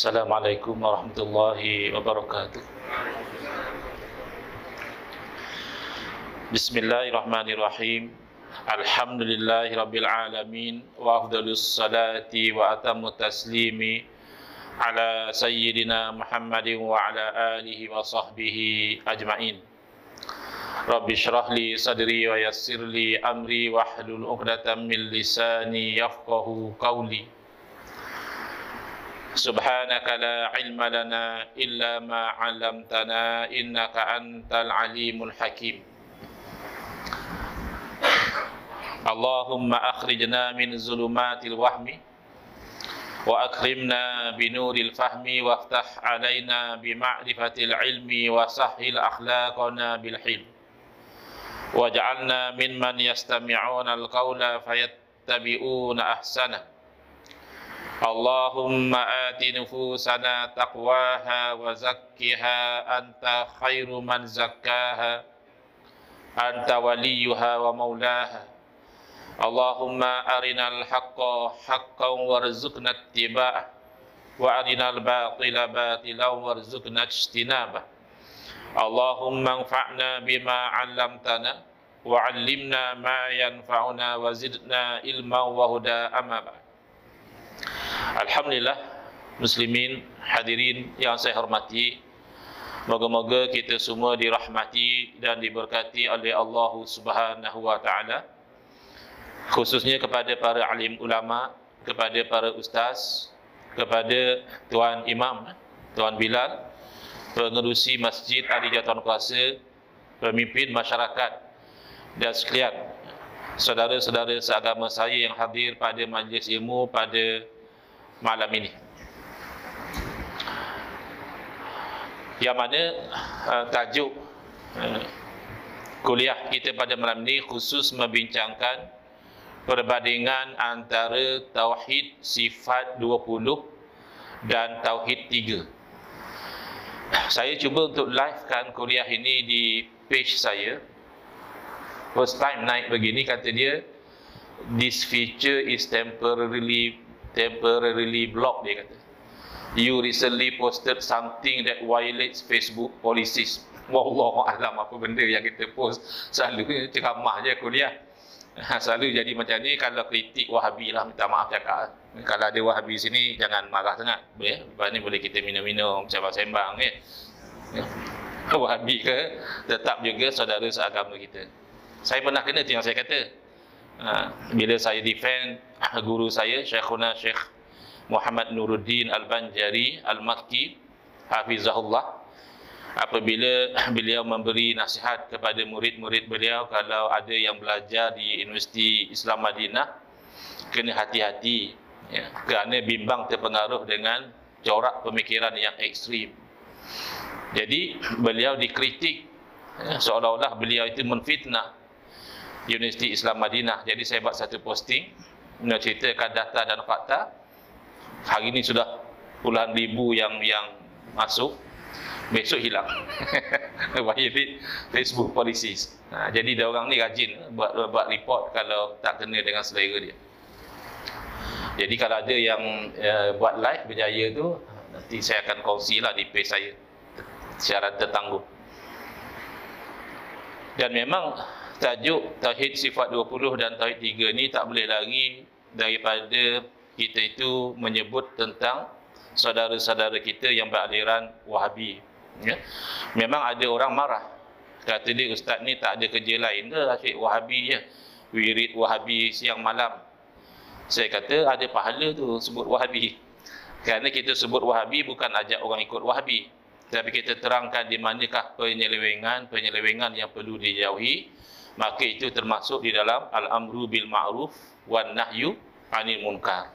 Assalamualaikum warahmatullahi wabarakatuh. Bismillahirrahmanirrahim. Alhamdulillahi rabbil alamin, wa afdalus salati wa atammu taslimi ala sayyidina Muhammadin wa ala alihi wa sahbihi ajma'in. Rabbi syrah li sadri wa yassir li amri wa hlul 'uqdatam min lisani yafqahu qawli. Subhanaka la ilma lana illa ma 'allamtana innaka antal alimul hakim. Allahumma akhrijna min zulumatil wahmi wa akrimna binuril fahmi waftah alaina bima'rifatil ilmi wa sahhil akhlaqana bil hilm waj'alna mimman yastami'una al-qawla fayattabi'una ahsana. Allahumma ati nufusana taqwaha wa zakkiha anta khairu man zakkaha anta waliyuha wa maulaha. Allahumma arinal haqqa haqqan warzuqna ittiba'ah wa arinal batila batilan warzuqna ijtinabah. Allahumma anfa'na bima 'allamtana wa 'allimna ma yanfa'una wa zidna ilman wa huda amma ba'd. Alhamdulillah, muslimin, hadirin yang saya hormati, moga-moga kita semua dirahmati dan diberkati oleh Allah Subhanahu wa taala, khususnya kepada para alim ulama, kepada para ustaz, kepada tuan imam, tuan Bilal, pengerusi masjid ahli jawatan kuasa, pemimpin masyarakat, dan sekalian saudara-saudara seagama saya yang hadir pada majlis ilmu pada malam ini, yang mana tajuk kuliah kita pada malam ini khusus membincangkan perbandingan antara Tauhid sifat 20 dan Tauhid 3. Saya cuba untuk livekan kuliah ini di page saya. First time naik begini, kata dia, this feature is temporarily blocked, dia kata. You recently posted something that violates Facebook policies. Wallahu a'lam apa benda yang kita post. Selalu ceramah je kuliah. Selalu jadi macam ni. Kalau kritik Wahabi lah, minta maaf cakap. Kalau ada Wahabi sini, jangan marah sangat. Lepas ni boleh kita minum-minum, sembang-sembang. Wahabi ke, tetap juga saudara seagama kita. Saya pernah kena tu yang saya kata. Bila saya defend guru saya, Syekhuna Syekh Muhammad Nuruddin Al-Banjari Al-Makki Hafizahullah, apabila beliau memberi nasihat kepada murid-murid beliau, kalau ada yang belajar di Universiti Islam Madinah, kena hati-hati, kerana bimbang terpengaruh dengan corak pemikiran yang ekstrim. Jadi beliau dikritik, seolah-olah beliau itu menfitnah Universiti Islam Madinah. Jadi saya buat satu posting menceritakan data dan fakta. Hari ini sudah puluhan ribu yang masuk, besok hilang. Violate Facebook policies. Jadi dia orang ni rajin buat report kalau tak kena dengan selera dia. Jadi kalau ada yang buat live berjaya tu, nanti saya akan kongsilah di page saya secara tertangguh. Dan memang tajuk Tauhid sifat 20 dan Tauhid 3 ni tak boleh lari daripada kita itu menyebut tentang saudara-saudara kita yang beraliran Wahabi. Memang ada orang marah, kata dia, ustaz ni tak ada kerja lain ke, asyik Wahabi je, wirid Wahabi siang malam. Saya kata ada pahala tu sebut Wahabi, kerana kita sebut Wahabi bukan ajak orang ikut Wahabi, tapi kita terangkan di manakah penyelewengan yang perlu dijauhi. Maka itu termasuk di dalam al-amru bil ma'ruf wan nahyu 'anil munkar.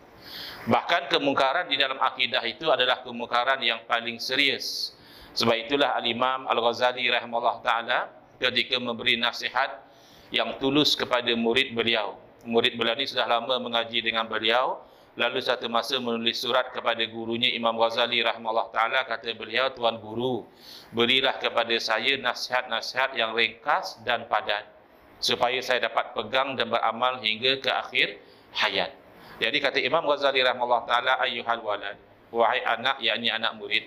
Bahkan kemungkaran di dalam akidah itu adalah kemungkaran yang paling serius. Sebab itulah Al-Imam Al-Ghazali rahimahullah ta'ala ketika memberi nasihat yang tulus kepada murid beliau. Murid beliau ini sudah lama mengaji dengan beliau. Lalu satu masa menulis surat kepada gurunya Imam Ghazali rahimahullah ta'ala. Kata beliau, Tuan Guru, berilah kepada saya nasihat-nasihat yang ringkas dan padat, supaya saya dapat pegang dan beramal hingga ke akhir hayat. Jadi kata Imam Ghazali rahimahullah ta'ala, ayyuhal walad, wahai anak, yakni anak murid,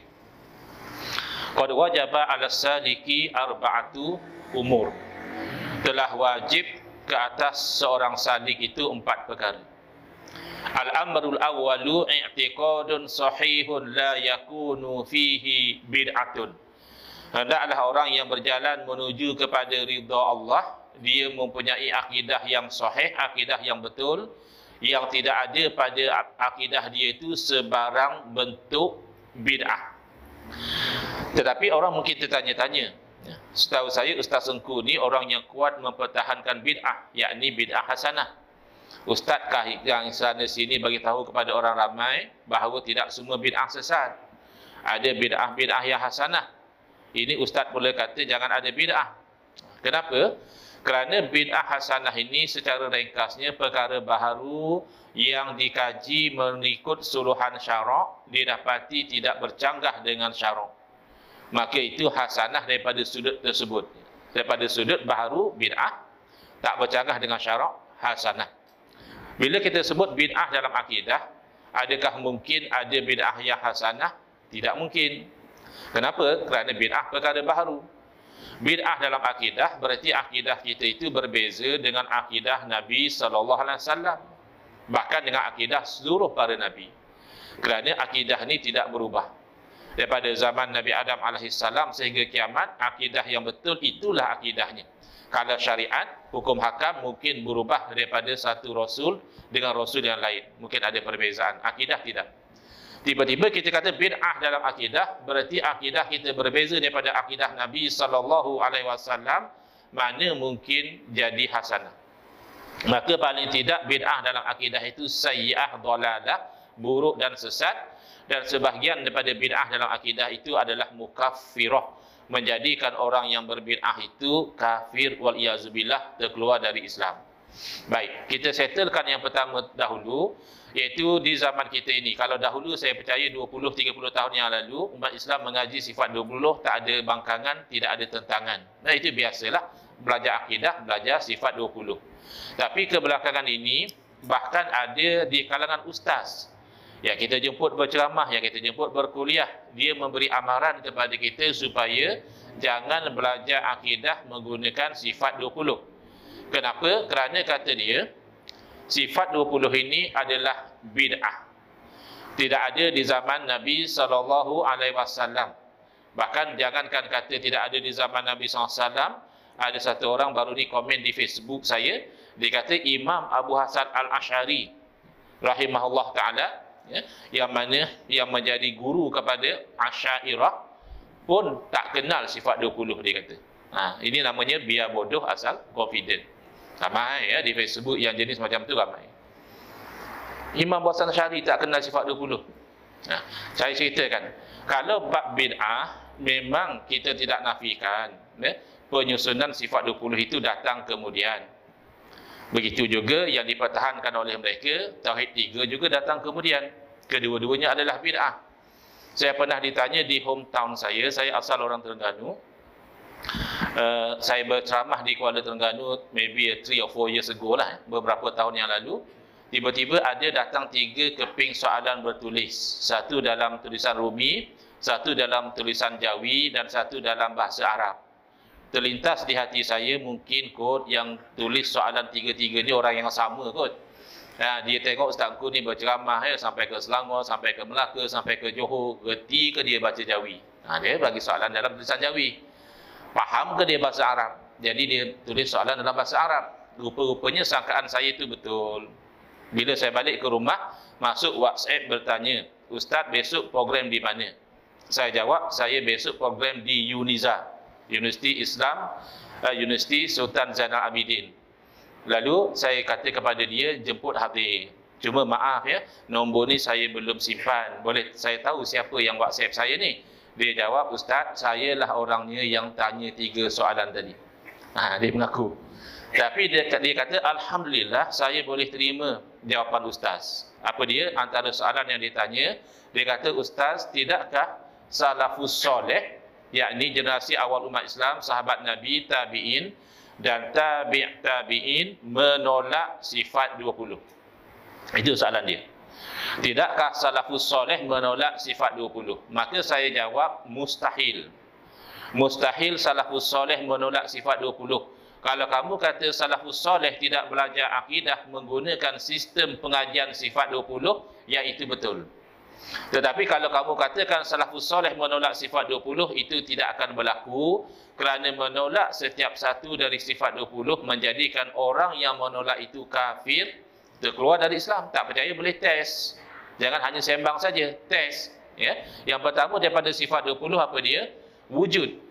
qad wajaba 'ala saliki arba'atu umur. Telah wajib ke atas seorang salik itu 4 perkara. Al-amrul awwalu i'tiqadun sahihun la yakunu fihi bid'atun. Hendaklah orang yang berjalan menuju kepada ridha Allah, dia mempunyai akidah yang sahih, akidah yang betul, yang tidak ada pada akidah dia itu sebarang bentuk bid'ah. Tetapi orang mungkin tertanya-tanya, setahu saya Ustaz Engku ni orang yang kuat mempertahankan bid'ah, yakni bid'ah hasanah. Ustazkah yang sana sini bagi tahu kepada orang ramai bahawa tidak semua bid'ah sesat, ada bid'ah-bid'ah yang hasanah. Ini Ustaz boleh kata jangan ada bid'ah. Kenapa? Kerana bid'ah hasanah ini secara ringkasnya perkara baharu yang dikaji mengikut suluhan syarak, didapati tidak bercanggah dengan syarak. Maka itu hasanah daripada sudut tersebut. Daripada sudut baharu bid'ah, tak bercanggah dengan syarak, hasanah. Bila kita sebut bid'ah dalam akidah, adakah mungkin ada bid'ah yang hasanah? Tidak mungkin. Kenapa? Kerana bid'ah perkara baharu. Bid'ah dalam akidah berarti akidah kita itu berbeza dengan akidah Nabi SAW, bahkan dengan akidah seluruh para Nabi. Kerana akidah ini tidak berubah daripada zaman Nabi Adam AS sehingga kiamat. Akidah yang betul itulah akidahnya. Kalau syariat, hukum hakam mungkin berubah daripada satu rasul dengan rasul yang lain, mungkin ada perbezaan. Akidah tidak. Tiba-tiba kita kata bid'ah dalam akidah, berarti akidah kita berbeza daripada akidah Nabi SAW, mana mungkin jadi hasanah. Maka paling tidak bid'ah dalam akidah itu sayyi'ah, dhalalah, buruk dan sesat. Dan sebahagian daripada bid'ah dalam akidah itu adalah mukaffirah, menjadikan orang yang berbid'ah itu kafir wal-iyazubillah, terkeluar dari Islam. Baik, kita settlekan yang pertama dahulu, iaitu di zaman kita ini. Kalau dahulu saya percaya 20-30 tahun yang lalu umat Islam mengaji sifat 20, tak ada bangkangan, tidak ada tentangan. Nah, itu biasalah, belajar akidah, belajar sifat 20. Tapi kebelakangan ini bahkan ada di kalangan ustaz yang kita jemput berceramah, yang kita jemput berkuliah, dia memberi amaran kepada kita supaya jangan belajar akidah menggunakan sifat 20. Kenapa? Kerana kata dia, sifat 20 ini adalah bid'ah. Tidak ada di zaman Nabi SAW. Bahkan jangankan kata tidak ada di zaman Nabi SAW, ada satu orang baru ni komen di Facebook saya, dia kata Imam Abu Hasan Al-Asy'ari rahimahullah ta'ala, ya, yang menjadi guru kepada Asy'ariyah pun tak kenal sifat 20, dia kata. Ini namanya biar bodoh asal confident. Ramai ya di Facebook yang jenis macam tu, ramai. Imam Abu Hasan Al-Asy'ari tak kenal sifat 20. Saya ceritakan, kalau bab bid'ah memang kita tidak nafikan, ya, penyusunan sifat 20 itu datang kemudian. Begitu juga yang dipertahankan oleh mereka, Tauhid 3 juga datang kemudian. Kedua-duanya adalah bid'ah. Saya pernah ditanya di hometown saya asal orang Terengganu. Saya berceramah di Kuala Terengganu maybe 3 or 4 years ago lah, beberapa tahun yang lalu. Tiba-tiba ada datang 3 keping soalan bertulis, satu dalam tulisan Rumi, satu dalam tulisan Jawi, dan satu dalam bahasa Arab. Terlintas di hati saya, mungkin kot yang tulis soalan 3-3 ni orang yang sama kot. Dia tengok ustazku ni berceramah ya, sampai ke Selangor, sampai ke Melaka, sampai ke Johor, reti ke dia baca Jawi? Dia bagi soalan dalam tulisan Jawi. Faham ke dia bahasa Arab? Jadi dia tulis soalan dalam bahasa Arab. Rupa-rupanya sangkaan saya itu betul. Bila saya balik ke rumah, masuk WhatsApp bertanya, Ustaz besok program di mana? Saya jawab, saya besok program di UNIZA, Universiti Islam, Universiti Sultan Zainal Abidin. Lalu saya kata kepada dia, jemput hadir. Cuma maaf ya, nombor ni saya belum simpan. Boleh saya tahu siapa yang WhatsApp saya ni? Dia jawab, Ustaz, saya lah orangnya yang tanya 3 soalan tadi. Dia mengaku. Tapi dia kata, Alhamdulillah, saya boleh terima jawapan Ustaz. Apa dia? Antara soalan yang ditanya, dia kata, Ustaz, tidakkah salafus soleh, yakni generasi awal umat Islam, sahabat Nabi, tabi'in, dan tabi'in menolak sifat 20? Itu soalan dia. Tidakkah salafus soleh menolak sifat 20? Maka saya jawab, mustahil. Mustahil salafus soleh menolak sifat 20. Kalau kamu kata salafus soleh tidak belajar akidah menggunakan sistem pengajian sifat 20, ya itu betul. Tetapi kalau kamu katakan salafus soleh menolak sifat 20, itu tidak akan berlaku, kerana menolak setiap satu dari sifat 20 menjadikan orang yang menolak itu kafir, terkeluar dari Islam. Tak percaya boleh tes. Jangan hanya sembang saja, tes. Ya. Yang pertama daripada sifat 20 apa dia? Wujud.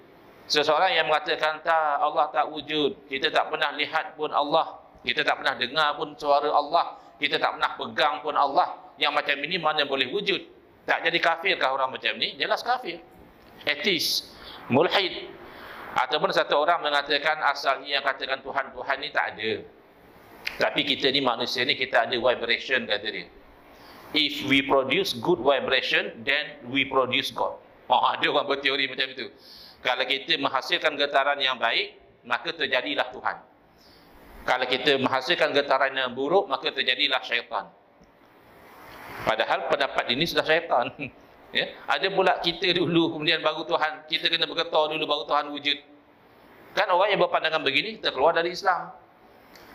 Seseorang yang mengatakan tak, Allah tak wujud, kita tak pernah lihat pun Allah, kita tak pernah dengar pun suara Allah, kita tak pernah pegang pun Allah, yang macam ini mana boleh wujud? Tak jadi kafirkah orang macam ni? Jelas kafir. Etis, mulhid. Ataupun satu orang mengatakan asalnya yang katakan Tuhan ni tak ada, tapi kita ni manusia ni kita ada vibration, kata dia. If we produce good vibration, then we produce God. Ada orang berteori macam itu. Kalau kita menghasilkan getaran yang baik, maka terjadilah Tuhan. Kalau kita menghasilkan getaran yang buruk, maka terjadilah syaitan. Padahal pendapat ini sudah syaitan. Ya? Ada pula kita dulu, kemudian baru Tuhan. Kita kena bergetar dulu, baru Tuhan wujud. Kan orang yang berpandangan begini, terkeluar dari Islam.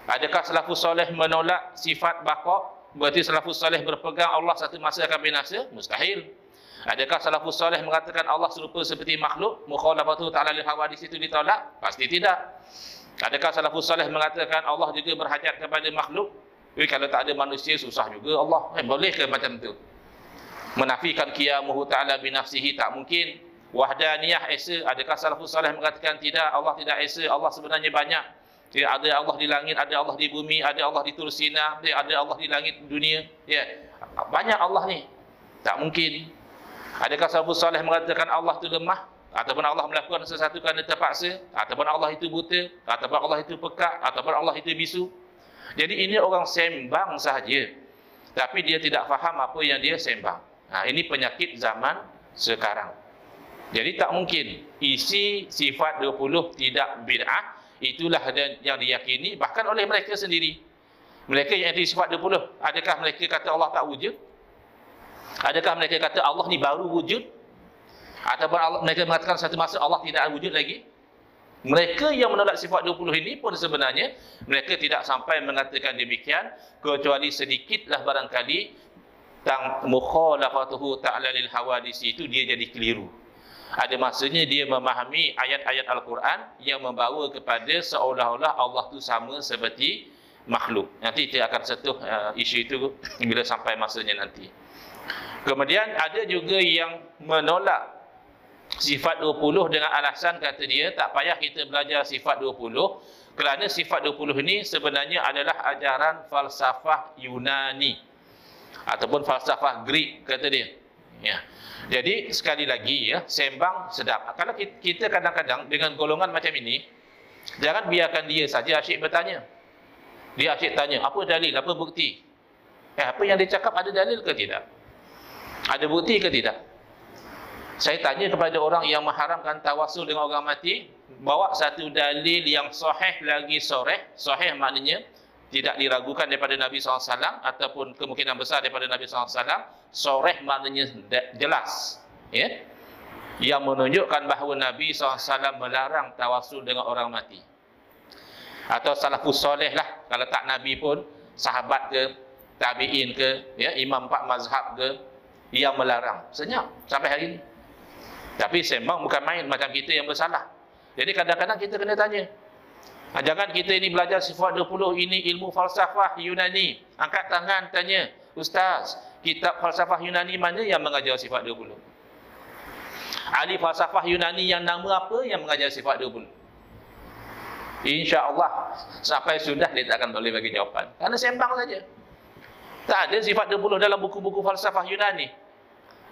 Adakah salafus soleh menolak sifat baqa'? Berarti salafus soleh berpegang Allah satu masa akan binasa? Mustahil. Adakah salafus soleh mengatakan Allah serupa seperti makhluk? Mukhalafatu ta'ala lil hawadis itu ditolak? Pasti tidak. Adakah salafus soleh mengatakan Allah juga berhajat kepada makhluk? Kalau tak ada manusia susah juga Allah. Boleh ke macam tu? Menafikan qiyamuhu ta'ala binafsihi tak mungkin. Wahdaniyah esa, adakah salafus soleh mengatakan tidak, Allah tidak esa, Allah sebenarnya banyak. Ya, ada Allah di langit, ada Allah di bumi, ada Allah di Tursina, ada Allah di langit dunia. Ya, banyak Allah ni. Tak mungkin. Adakah salafus soleh mengatakan Allah itu lemah, ataupun Allah melakukan sesuatu kerana terpaksa, ataupun Allah itu buta, ataupun Allah itu pekak, ataupun Allah itu bisu? Jadi ini orang sembang sahaja, tapi dia tidak faham apa yang dia sembang. Ini penyakit zaman sekarang. Jadi tak mungkin isi sifat 20 tidak bid'ah. Itulah yang diyakini bahkan oleh mereka sendiri. Mereka yang isi sifat 20, adakah mereka kata Allah tak wujud? Adakah mereka kata Allah ni baru wujud? Ataupun mereka mengatakan satu masa Allah tidak wujud lagi? Mereka yang menolak sifat 20 ini pun sebenarnya mereka tidak sampai mengatakan demikian, kecuali sedikitlah barangkali tentang mukhalafatuhu ta'ala lil hawadis itu dia jadi keliru. Ada masanya dia memahami ayat-ayat Al-Quran yang membawa kepada seolah-olah Allah itu sama seperti makhluk. Nanti kita akan sentuh isu itu bila sampai masanya nanti. Kemudian ada juga yang menolak sifat 20 dengan alasan kata dia tak payah kita belajar sifat 20 kerana sifat 20 ini sebenarnya adalah ajaran falsafah Yunani ataupun falsafah Greek, kata dia. Ya. Jadi sekali lagi ya, sembang sedap. Kalau kita kadang-kadang dengan golongan macam ini, jangan biarkan dia saja asyik bertanya. Dia asyik tanya, apa dalil, apa bukti? Apa yang dia cakap ada dalil ke tidak? Ada bukti ke tidak? Saya tanya kepada orang yang mengharamkan tawasul dengan orang mati, bawa satu dalil yang sahih lagi sahih. Sahih maknanya tidak diragukan daripada Nabi SAW ataupun kemungkinan besar daripada Nabi SAW. Sahih maknanya jelas, ya? Yang menunjukkan bahawa Nabi SAW melarang tawasul dengan orang mati. Atau salafus soleh lah, kalau tak Nabi pun sahabat ke, tabi'in ke, ya, imam 4 mazhab ke, yang melarang. Senyap sampai hari ini. Tapi sembang bukan main macam kita yang bersalah. Jadi kadang-kadang kita kena tanya. Jangan kita ini belajar sifat 20, ini ilmu falsafah Yunani. Angkat tangan tanya, Ustaz, kitab falsafah Yunani mana yang mengajar sifat 20? Ahli falsafah Yunani yang nama apa yang mengajar sifat 20? InsyaAllah sampai sudah dia tak akan boleh bagi jawapan. Kerana sembang saja. Tak ada sifat 20 dalam buku-buku falsafah Yunani.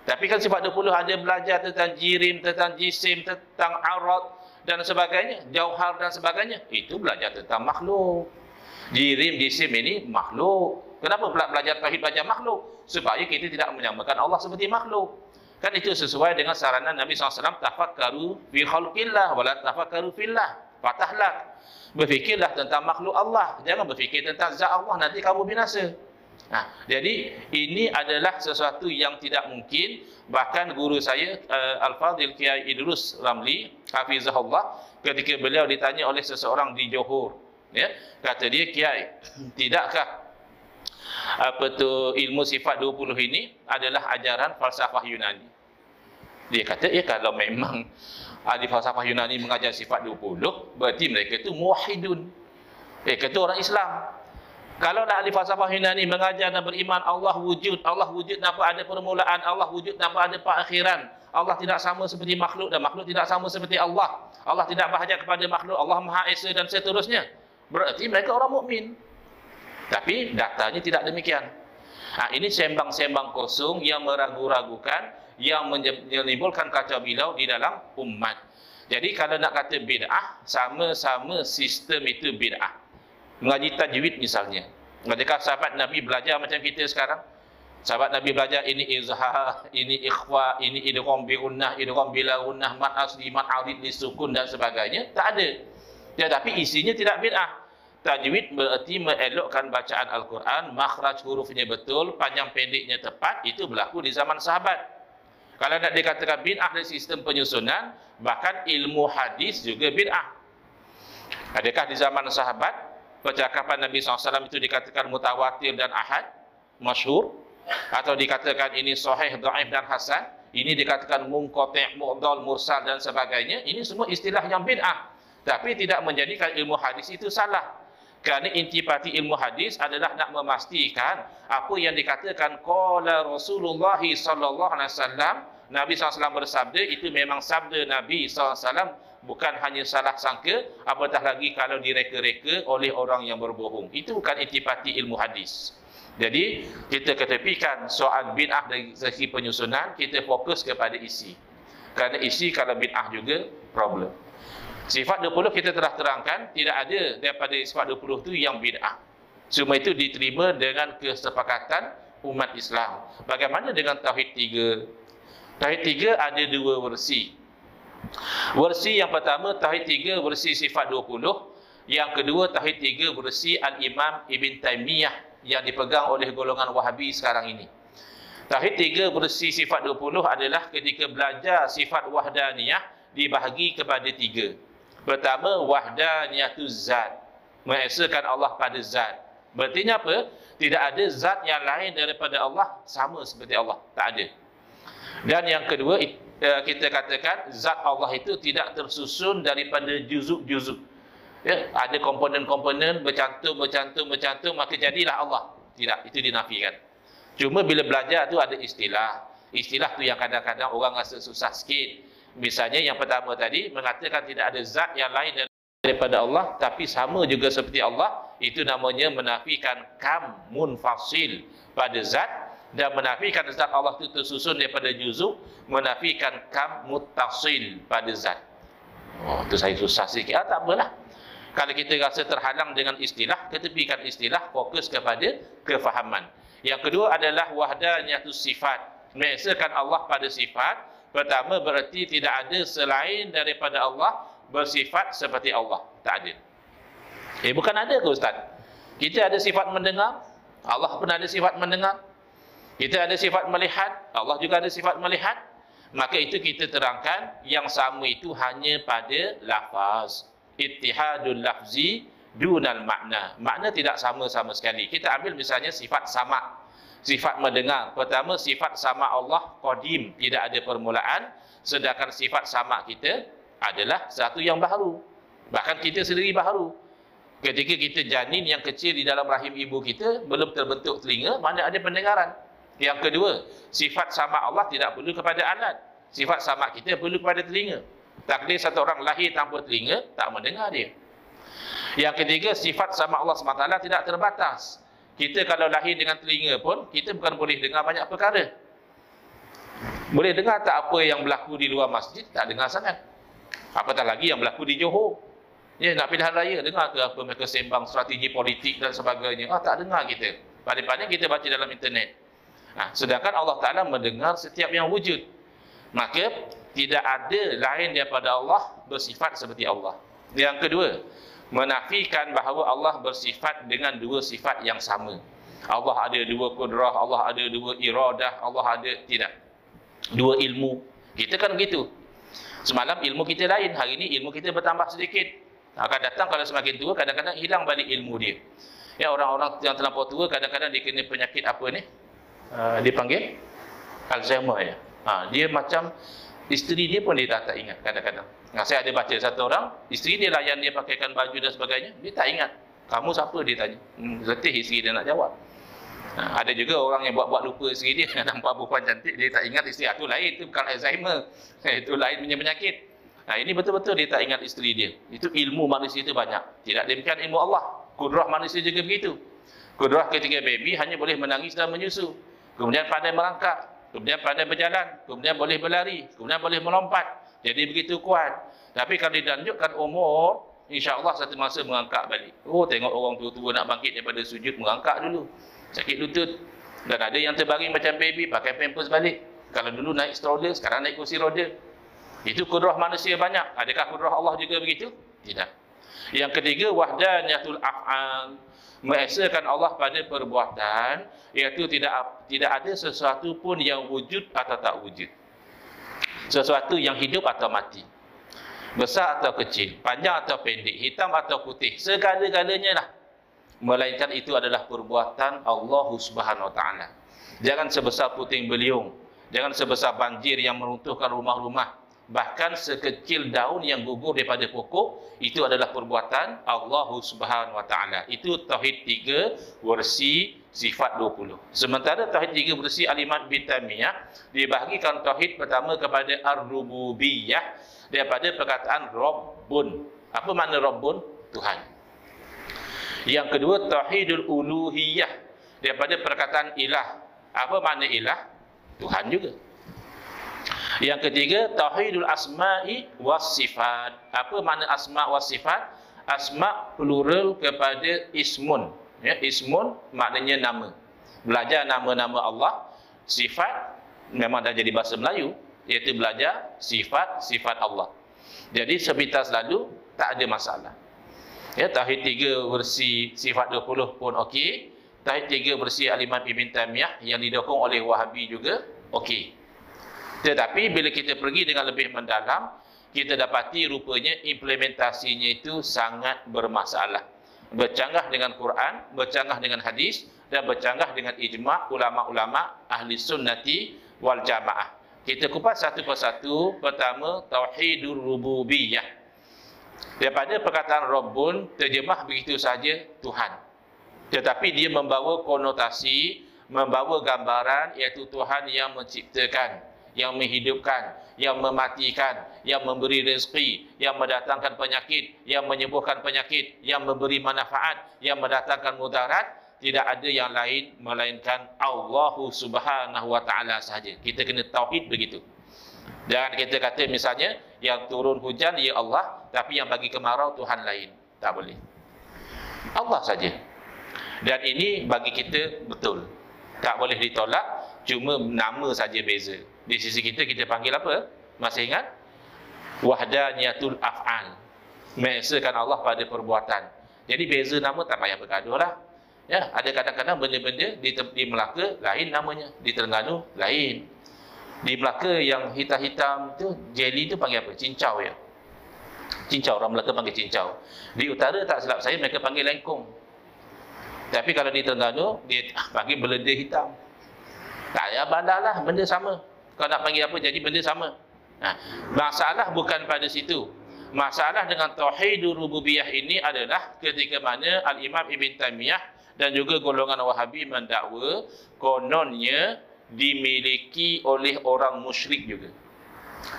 Tapi kan sifat 20 ada belajar tentang jirim, tentang jisim, tentang arad dan sebagainya, jauhar dan sebagainya. Itu belajar tentang makhluk. Jirim, jisim ini makhluk. Kenapa pula belajar tauhid belajar makhluk? Supaya kita tidak menyamakan Allah seperti makhluk. Kan itu sesuai dengan saranan Nabi SAW, tafakkaru fi khalqillah wa la tafakkaru fillah. Patahlah. Berfikirlah tentang makhluk Allah. Jangan berfikir tentang zat Allah, nanti kamu binasa. Jadi ini adalah sesuatu yang tidak mungkin. Bahkan guru saya Al-Fadhil Kiai Idrus Ramli hafizahullah, ketika beliau ditanya oleh seseorang di Johor, kata dia, Kiai, tidakkah ilmu sifat 20 ini adalah ajaran falsafah Yunani? Dia kata, kalau memang ahli falsafah Yunani mengajar sifat 20, berarti mereka itu muwahhidun, mereka itu orang Islam. Kalau ahli falsafah Yunani mengajar dan beriman Allah wujud tanpa ada permulaan, Allah wujud tanpa ada perakhiran, Allah tidak sama seperti makhluk dan makhluk tidak sama seperti Allah, Allah tidak berhajat kepada makhluk, Allah Maha Esa dan seterusnya, berarti mereka orang mukmin. Tapi datanya tidak demikian. Ini sembang-sembang kosong yang meragu-ragukan, yang menimbulkan kacau bilau di dalam umat. Jadi kalau nak kata bid'ah, sama-sama sistem itu bid'ah. Mengaji tajwid misalnya, adakah sahabat Nabi belajar macam kita sekarang? Sahabat Nabi belajar ini izhar, ini ikhfa, ini idgham bi gunnah, idgham bila gunnah, mad asli, mad arid li sukun dan sebagainya? Tak ada. Tetapi isinya tidak bid'ah. Tajwid berarti mengelokkan bacaan Al-Quran, makhraj hurufnya betul, panjang pendeknya tepat. Itu berlaku di zaman sahabat. Kalau nak dikatakan bid'ah dari sistem penyusunan, bahkan ilmu hadis juga bid'ah. Adakah di zaman sahabat percakapan Nabi SAW itu dikatakan mutawatir dan ahad, masyhur, atau dikatakan ini sahih, dhaif dan hasan? Ini dikatakan munqati', mu'dhal, mursal dan sebagainya. Ini semua istilah yang bid'ah, tapi tidak menjadikan ilmu hadis itu salah. Kerana intipati ilmu hadis adalah nak memastikan apa yang dikatakan qala Rasulullah sallallahu alaihi wasallam, Nabi SAW bersabda, itu memang sabda Nabi SAW, bukan hanya salah sangka, apatah lagi kalau direka-reka oleh orang yang berbohong. Itu bukan intipati ilmu hadis. Jadi kita ketepikan soal bid'ah dari segi penyusunan, kita fokus kepada isi. Kerana isi kalau bid'ah juga problem. Sifat 20 kita telah terangkan, tidak ada daripada sifat 20 itu yang bid'ah. Semua itu diterima dengan kesepakatan umat Islam. Bagaimana dengan Tauhid 3? Tauhid 3 ada dua versi. Versi yang pertama, Tauhid 3 versi sifat 20. Yang kedua, Tauhid 3 versi Al-Imam Ibn Taymiyah yang dipegang oleh golongan Wahabi sekarang ini. Tauhid 3 versi sifat 20 adalah ketika belajar sifat wahdaniyah dibahagi kepada 3. Pertama, wahdaniyatuz zat, mengesakan Allah pada zat. Berartinya apa? Tidak ada zat yang lain daripada Allah sama seperti Allah, tak ada. Dan yang kedua, kita katakan zat Allah itu tidak tersusun daripada juzuk-juzuk. Ada komponen-komponen bercantum, maka jadilah Allah. Tidak, itu dinafikan. Cuma bila belajar tu ada istilah. Istilah tu yang kadang-kadang orang rasa susah sikit. Misalnya yang pertama tadi, mengatakan tidak ada zat yang lain daripada Allah, tapi sama juga seperti Allah. Itu namanya menafikan kam munfasil pada zat, dan menafikan zat Allah itu tersusun daripada juzuk, menafikan kam muttasil pada zat. Itu saya susah sikit. Tak apalah. Kalau kita rasa terhalang dengan istilah, ketepikan istilah, fokus kepada kefahaman. Yang kedua adalah wahdaniyatus sifat, mengesakan Allah pada sifat. Pertama, berarti tidak ada selain daripada Allah bersifat seperti Allah. Tak ada. Bukan ada ke Ustaz? Kita ada sifat mendengar, Allah pun ada sifat mendengar. Kita ada sifat melihat, Allah juga ada sifat melihat. Maka itu kita terangkan, yang sama itu hanya pada lafaz. Ittihadul lafzi dunal makna. Makna tidak sama-sama sekali. Kita ambil misalnya sifat sama, sifat mendengar. Pertama, sifat sama Allah qadim, tidak ada permulaan. Sedangkan sifat sama kita adalah satu yang baharu. Bahkan kita sendiri baharu. Ketika kita janin yang kecil di dalam rahim ibu kita, belum terbentuk telinga, mana ada pendengaran. Yang kedua, sifat sama Allah tidak perlu kepada alat. Sifat sama kita perlu kepada telinga. Takdir satu orang lahir tanpa telinga, tak mendengar dia. Yang ketiga, sifat sama Allah SWT tidak terbatas. Kita kalau lahir dengan telinga pun, kita bukan boleh dengar banyak perkara. Boleh dengar tak apa yang berlaku di luar masjid, tak dengar sangat. Apatah lagi yang berlaku di Johor. Nak pilihan raya, dengar ke apa mereka sembang strategi politik dan sebagainya. Tak dengar kita. Paling-paling kita baca dalam internet. Sedangkan Allah Ta'ala mendengar setiap yang wujud. Maka tidak ada lain daripada Allah bersifat seperti Allah. Yang kedua, menafikan bahawa Allah bersifat dengan dua sifat yang sama. Allah ada dua kudrah, Allah ada dua iradah, Allah ada tidak dua ilmu. Kita kan begitu. Semalam ilmu kita lain, hari ini ilmu kita bertambah sedikit. Akan datang kalau semakin tua, kadang-kadang hilang balik ilmu dia. Ya, orang-orang yang terlampau tua kadang-kadang dia kena penyakit apa ni? Dipanggil Alzheimer ya. Dia macam isteri dia pun dia tak ingat kadang-kadang. Saya ada baca satu orang, isteri dia layan dia pakaikan baju dan sebagainya, dia tak ingat. Kamu siapa dia tanya. Letih isteri dia nak jawab. Ada juga orang yang buat-buat lupa isteri dia, nampak perempuan cantik dia tak ingat isteri. Itu lain, itu bukan Alzheimer. Itu lain punya penyakit. Ini betul-betul dia tak ingat isteri dia. Itu ilmu manusia itu banyak. Tidak demikian ilmu Allah. Kudrah manusia juga begitu. Kudrah ketika baby hanya boleh menangis dan menyusu. Kemudian pandai merangkak, kemudian pandai berjalan, kemudian boleh berlari, kemudian boleh melompat. Jadi begitu kuat. Tapi kalau dilanjutkan umur, insya-Allah satu masa mengangkat balik. Tengok orang tua-tua nak bangkit daripada sujud, mengangkat dulu. Sakit lutut. Dan ada yang terbaring macam baby, pakai pampers balik. Kalau dulu naik stroller, sekarang naik kursi roda. Itu kudrah manusia banyak. Adakah kudrah Allah juga begitu? Tidak. Yang ketiga, wahdaniyatul af'al. Mengesakan Allah pada perbuatan, iaitu tidak ada sesuatu pun yang wujud atau tak wujud. Sesuatu yang hidup atau mati, besar atau kecil, panjang atau pendek, hitam atau putih, segala-galanya lah. Melainkan itu adalah perbuatan Allah Subhanahu Wa Taala. Jangan sebesar puting beliung, jangan sebesar banjir yang meruntuhkan rumah-rumah, bahkan sekecil daun yang gugur daripada pokok, itu adalah perbuatan Allah Subhanahu Wa Taala. Itu tauhid 3 versi sifat 20. Sementara tauhid 3 versi Al-Imam Ibn Taimiyah dibahagikan tauhid pertama kepada ar-rububiyah daripada perkataan Rabbun. Apa makna Rabbun? Tuhan. Yang kedua, tauhidul uluhiyah daripada perkataan ilah. Apa makna ilah? Tuhan juga. Yang ketiga, tauhidul asma'i was sifat. Apa makna asma' was sifat? Asma' plural kepada ismun. Ya, ismun maknanya nama. Belajar nama-nama Allah. Sifat memang dah jadi bahasa Melayu, iaitu belajar sifat-sifat Allah. Jadi sepintas lalu tak ada masalah. Ya, tauhid 3 versi sifat 20 pun okey. Tauhid 3 versi Al-Imam Ibn Taimiyah yang didukung oleh Wahabi juga okey. Tetapi bila kita pergi dengan lebih mendalam, kita dapati rupanya implementasinya itu sangat bermasalah. Bercanggah dengan Quran, bercanggah dengan hadis, dan bercanggah dengan ijma' ulama-ulama ahli sunnati wal jamaah. Kita kupas satu persatu. Pertama, tauhidur rububiyah. Daripada perkataan Rabbun, terjemah begitu saja Tuhan. Tetapi dia membawa konotasi, membawa gambaran, iaitu Tuhan yang menciptakan, yang menghidupkan, yang mematikan, yang memberi rezeki, yang mendatangkan penyakit, yang menyembuhkan penyakit, yang memberi manfaat, yang mendatangkan mudarat. Tidak ada yang lain melainkan Allah Subhanahu Wa Taala sahaja. Kita kena tauhid begitu. Jangan kita kata misalnya yang turun hujan ya Allah, tapi yang bagi kemarau Tuhan lain. Tak boleh. Allah saja. Dan ini bagi kita betul. Tak boleh ditolak, cuma nama saja beza. Di sisi kita, kita panggil apa? Masih ingat? Wahdaniyatul af'al. Mengesakan Allah pada perbuatan. Jadi beza nama tak payah bergaduh lah. Ya, ada kadang-kadang benda-benda di Melaka lain namanya, di Terengganu lain. Di Melaka yang hitam-hitam tu, jelly tu panggil apa? Cincau ya. Cincau, orang Melaka panggil cincau. Di utara tak silap saya mereka panggil lengkung. Tapi kalau di Terengganu dia panggil belenda hitam. Tak payah bandar lah, benda sama. Kau nak panggil apa jadi benda sama. Masalah bukan pada situ. Masalah dengan tauhidur rububiyah ini adalah ketika mana Al-Imam Ibn Taimiyah dan juga golongan Wahabi mendakwa kononnya dimiliki oleh orang musyrik juga.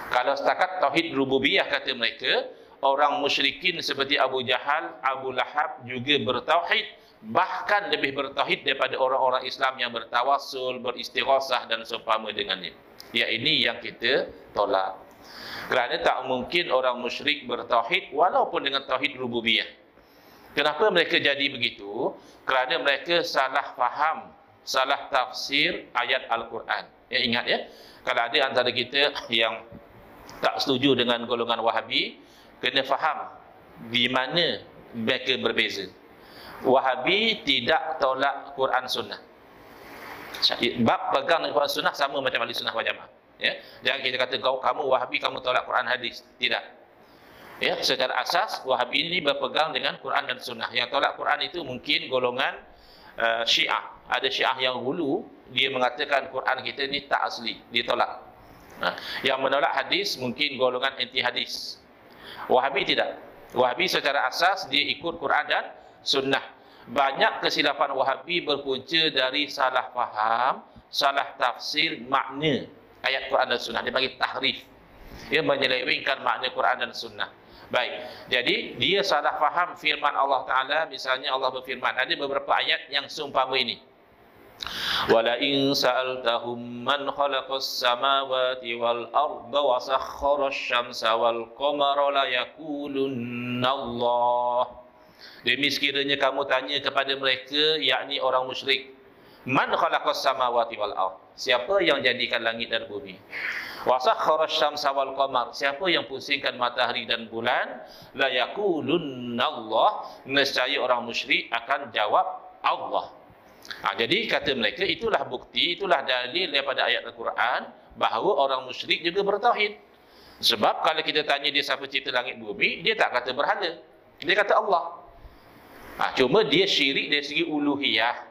Kalau setakat tauhid rububiyah kata mereka, orang musyrikin seperti Abu Jahal, Abu Lahab juga bertauhid, bahkan lebih bertauhid daripada orang-orang Islam yang bertawassul, beristighasah dan seumpama dengannya. Ya, ini yang kita tolak. Kerana tak mungkin orang musyrik bertauhid walaupun dengan tauhid rububiyah. Kenapa mereka jadi begitu? Kerana mereka salah faham, salah tafsir ayat Al-Quran. Ya, ingat ya, kalau ada antara kita yang tak setuju dengan golongan Wahabi, kena faham di mana mereka berbeza. Wahabi tidak tolak Quran Sunnah. Bab pegang Quran Sunnah sama macam ahli sunnah wal jamaah. Ya, jangan kita kata kamu Wahabi kamu tolak Quran hadis. Tidak. Ya, secara asas Wahabi ini berpegang dengan Quran dan Sunnah. Yang tolak Quran itu mungkin golongan Syiah. Ada Syiah yang hulu, dia mengatakan Quran kita ni tak asli, ditolak. Yang menolak hadis mungkin golongan anti hadis. Wahabi tidak. Wahabi secara asas dia ikut Quran dan Sunnah. Banyak kesilapan Wahabi berpunca dari salah faham, salah tafsir makna ayat Quran dan Sunnah. Dia bagi tahrif. Dia menyelewengkan makna Quran dan Sunnah. Baik, jadi dia salah faham firman Allah Ta'ala. Misalnya Allah berfirman, ada beberapa ayat yang seumpama ini. Wala in sa'altahum man khalaqas samawati wal arda wa sakhkhara asy-syamsa wal qamara la yaqulunna Allah. Demi sekiranya kamu tanya kepada mereka, yakni orang musyrik, man khalaqas samawati wal ard, siapa yang jadikan langit dan bumi? Wa sakhkhara asy-syamsa wal qamar, siapa yang pusingkan matahari dan bulan? La yaqulunna Allah, nescaya orang musyrik akan jawab Allah. Jadi kata mereka, itulah bukti, itulah dalil daripada ayat Al-Quran bahawa orang musyrik juga bertauhid. Sebab kalau kita tanya dia siapa cipta langit bumi, dia tak kata berhala, dia kata Allah. Cuma dia syirik dari segi uluhiyah.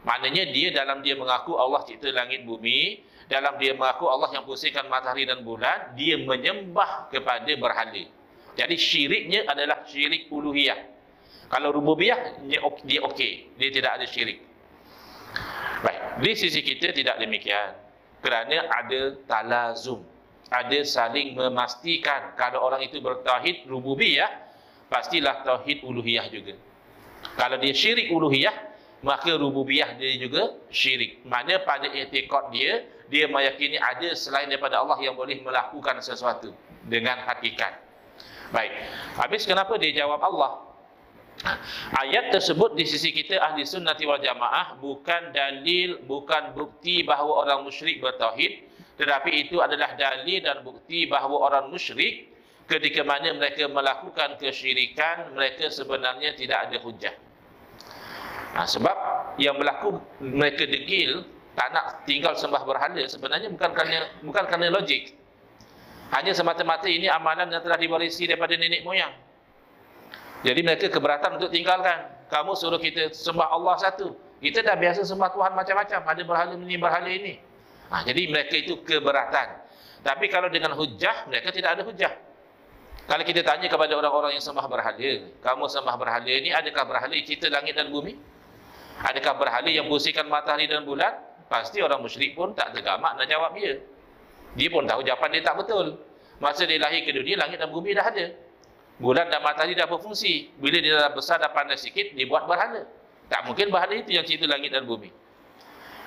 Maknanya dia dalam dia mengaku Allah cipta langit bumi, dalam dia mengaku Allah yang pusingkan matahari dan bulan, dia menyembah kepada berhala. Jadi syiriknya adalah syirik uluhiyah. Kalau rububiyah dia okey, dia tidak ada syirik. Baik, di sisi kita tidak demikian. Kerana ada talazum, ada saling memastikan. Kalau orang itu bertauhid rububiyah, pastilah tauhid uluhiyah juga. Kalau dia syirik uluhiyah, maka rububiyah dia juga syirik. Mana pada i'tiqad dia, dia meyakini ada selain daripada Allah yang boleh melakukan sesuatu dengan hakikat. Baik, habis kenapa dia jawab Allah? Ayat tersebut di sisi kita ahli sunnati wal jamaah bukan dalil, bukan bukti bahawa orang musyrik bertauhid, tetapi itu adalah dalil dan bukti bahawa orang musyrik ketika mana mereka melakukan kesyirikan, mereka sebenarnya tidak ada hujah. Sebab yang berlaku mereka degil, tak nak tinggal sembah berhala, sebenarnya bukan kerana logik. Hanya semata-mata ini amalan yang telah diwarisi daripada nenek moyang. Jadi mereka keberatan untuk tinggalkan. Kamu suruh kita sembah Allah satu, kita dah biasa sembah Tuhan macam-macam, ada berhala ini, berhala ini. Jadi mereka itu keberatan. Tapi kalau dengan hujah, mereka tidak ada hujah. Kalau kita tanya kepada orang-orang yang sembah berhala, kamu sembah berhala ini, adakah berhala yang cipta langit dan bumi? Adakah berhala yang pusingkan matahari dan bulan? Pasti orang musyrik pun tak tergamak nak jawab dia. Dia pun tahu jawapan dia tak betul. Masa dia lahir ke dunia, langit dan bumi dah ada. Bulan dan matahari dah berfungsi. Bila dia dah besar, dah pandai sikit, dia buat berhala. Tak mungkin berhala itu yang cipta langit dan bumi.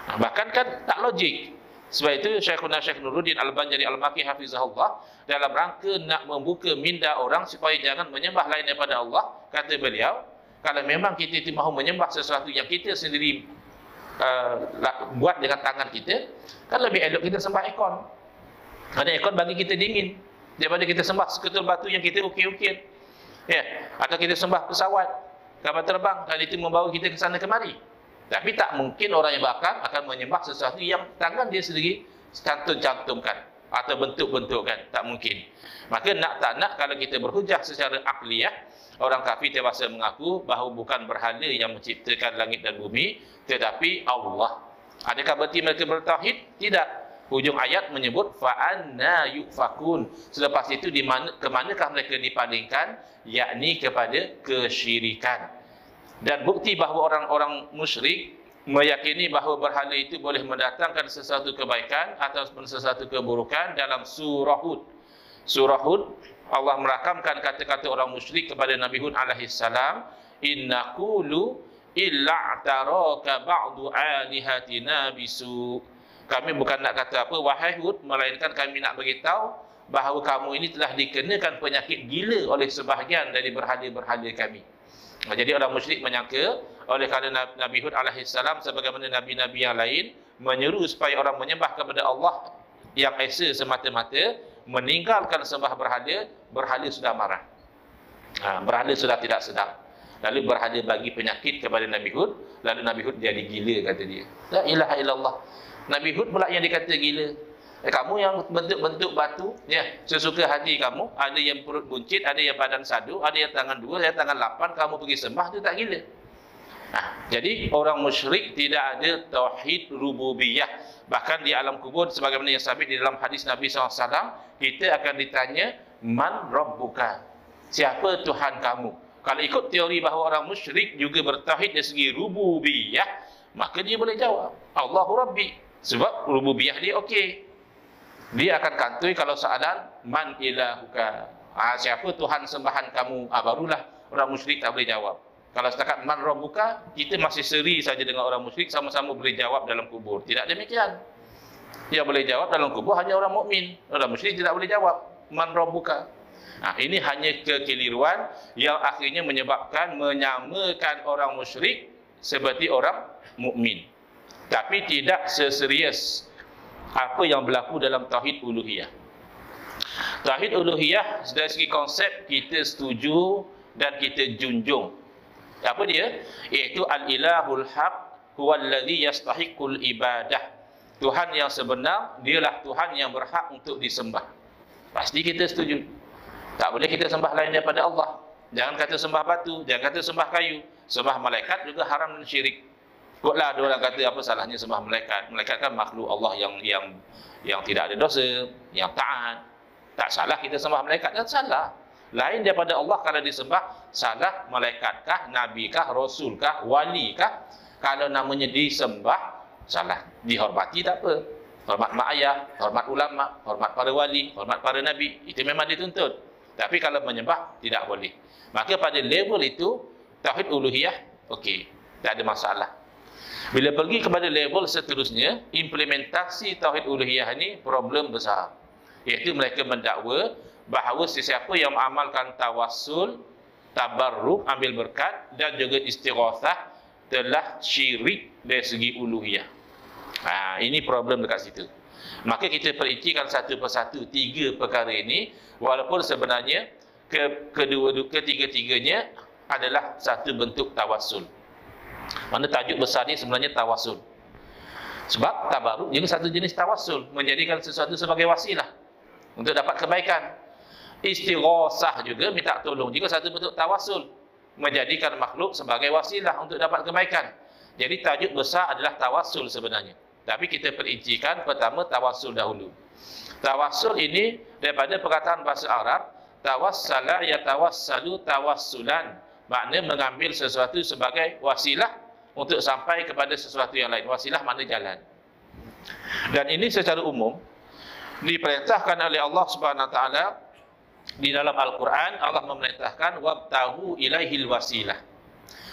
Bahkan kan tak logik. Sebab itu Syekh Nuruddin Al-Banjari Al-Maki Hafizahullah, dalam rangka nak membuka minda orang supaya jangan menyembah lain daripada Allah, kata beliau, kalau memang kita itu mahu menyembah sesuatu yang kita sendiri buat dengan tangan kita, kan lebih elok kita sembah aircon. Kerana aircon bagi kita dingin daripada kita sembah seketul batu yang kita ukir-ukir, ya, atau kita sembah pesawat kapal terbang dan itu membawa kita ke sana kemari. Tapi tak mungkin orang yang bakar akan menyembah sesuatu yang tangan dia sendiri cantumkan atau bentuk-bentukkan. Tak mungkin. Maka nak tak nak, kalau kita berhujah secara akliyah, orang kafir terpaksa mengaku bahawa bukan berhala yang menciptakan langit dan bumi, tetapi Allah. Adakah berarti mereka bertauhid? Tidak. Hujung ayat menyebut fa'anna yufakun. Selepas itu kemanakah mereka dipalingkan? Yakni kepada kesyirikan. Dan bukti bahawa orang-orang musyrik meyakini bahawa berhala itu boleh mendatangkan sesuatu kebaikan ataupun sesuatu keburukan dalam surah Hud. Surah Hud, Allah merakamkan kata-kata orang musyrik kepada Nabi Hud alaihissalam, inna qulu illa taraka ba'du alihatina bisu. Kami bukan nak kata apa, wahai Hud, melainkan kami nak beritahu bahawa kamu ini telah dikenakan penyakit gila oleh sebahagian dari berhala-berhala kami. Jadi orang musyrik menyangka oleh kerana Nabi Hud alaihissalam sebagaimana nabi-nabi yang lain menyeru supaya orang menyembah kepada Allah yang esa semata-mata, meninggalkan sembah berhala, berhala sudah marah. Berhala sudah tidak sedap. Lalu berhadiah bagi penyakit kepada Nabi Hud. Lalu Nabi Hud jadi gila, kata dia. La ilaha illallah. Nabi Hud pula yang dikata gila. Kamu yang bentuk-bentuk batu, ya, sesuka hati kamu. Ada yang perut buncit, ada yang badan sadu, ada yang tangan 2, ada yang tangan 8. Kamu pergi sembah, itu tak gila. Nah, jadi orang musyrik tidak ada tauhid rububiyah. Bahkan di alam kubur, sebagaimana yang sabit di dalam hadis Nabi SAW, kita akan ditanya, man rabbuka? Siapa Tuhan kamu? Kalau ikut teori bahawa orang musyrik juga bertauhid dari segi rububiyah, maka dia boleh jawab, Allahu Rabbi. Sebab rububiyah dia okey. Dia akan kantoi kalau soalan, man ilahuka? Siapa Tuhan sembahan kamu? Barulah orang musyrik tak boleh jawab. Kalau setakat man rabbuka, kita masih seri saja dengan orang musyrik, sama-sama boleh jawab dalam kubur. Tidak demikian. Yang boleh jawab dalam kubur hanya orang mukmin. Orang musyrik tidak boleh jawab man rabbuka. Ini hanya kekeliruan yang akhirnya menyebabkan menyamakan orang musyrik seperti orang mukmin. Tapi tidak seserius apa yang berlaku dalam tauhid uluhiyah. Tauhid uluhiyah dari segi konsep kita setuju dan kita junjung. Apa dia? Iaitu al-ilahul haq huwallazi yastahiqul ibadah. Tuhan yang sebenar, dialah Tuhan yang berhak untuk disembah. Pasti kita setuju. Tak boleh kita sembah lain daripada Allah. Jangan kata sembah batu, jangan kata sembah kayu. Sembah malaikat juga haram dan syirik. Kotlah ada orang kata apa salahnya sembah malaikat. Malaikat kan makhluk Allah yang tidak ada dosa, yang taat. Tak salah kita sembah malaikat, kan salah. Lain daripada Allah kalau disembah, salah malaikatkah, nabikah, rasulkah, walikah? Kalau namanya disembah, salah. Dihormati tak apa. Hormat mak ayah, hormat ulama, hormat para wali, hormat para nabi, itu memang dituntut. Tapi kalau menyembah, tidak boleh. Maka pada level itu, tauhid uluhiyah, okey, tak ada masalah. Bila pergi kepada level seterusnya, implementasi tauhid uluhiyah ini problem besar. Iaitu mereka mendakwa bahawa sesiapa yang mengamalkan tawassul, tabarruk, ambil berkat dan juga istighatsah telah syirik dari segi uluhiyah. Ini problem dekat situ. Maka kita perincikan satu persatu 3 perkara ini, walaupun sebenarnya ketiga-tiganya adalah satu bentuk tawassul. Mana tajuk besar ni sebenarnya tawassul. Sebab tabarruk juga satu jenis tawassul, menjadikan sesuatu sebagai wasilah untuk dapat kebaikan. Istighatsah juga, minta tolong juga satu bentuk tawassul, menjadikan makhluk sebagai wasilah untuk dapat kebaikan. Jadi tajuk besar adalah tawassul sebenarnya. Tapi kita perincikan pertama tawassul dahulu. Tawassul ini daripada perkataan bahasa Arab, tawassala yatawassalu tawassulan. Makna mengambil sesuatu sebagai wasilah untuk sampai kepada sesuatu yang lain. Wasilah makna jalan. Dan ini secara umum diperintahkan oleh Allah Subhanahu Wa Taala di dalam Al-Quran. Allah memerintahkan wabtahu ilaihil wasilah.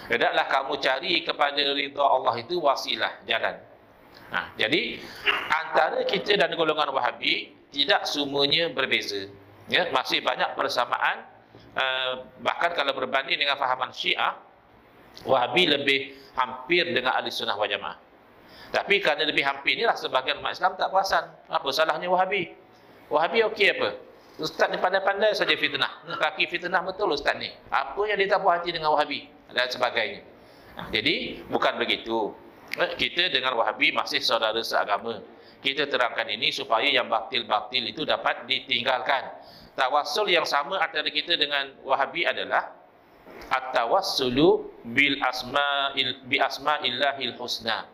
Hendaklah kamu cari kepada ridha Allah itu wasilah, jalan. Jadi antara kita dan golongan Wahabi tidak semuanya berbeza. Ya, masih banyak persamaan. Bahkan kalau berbanding dengan fahaman Syiah, Wahabi lebih hampir dengan Ahli Sunnah wal Jamaah. Tapi kerana lebih hampir inilah sebagian umat Islam tak perasan. Apa salahnya Wahabi? Wahabi okey apa? Ustaz ni pandai-pandai saja fitnah. Kaki fitnah betul ustaz ni. Apa yang dia tak puas hati dengan Wahabi? Dan sebagainya. Jadi bukan begitu. Kita dengan Wahabi masih saudara seagama. Kita terangkan ini supaya yang batil-batil itu dapat ditinggalkan. Tawassul yang sama antara kita dengan Wahabi adalah at-tawassulu bil asma'illahil husna.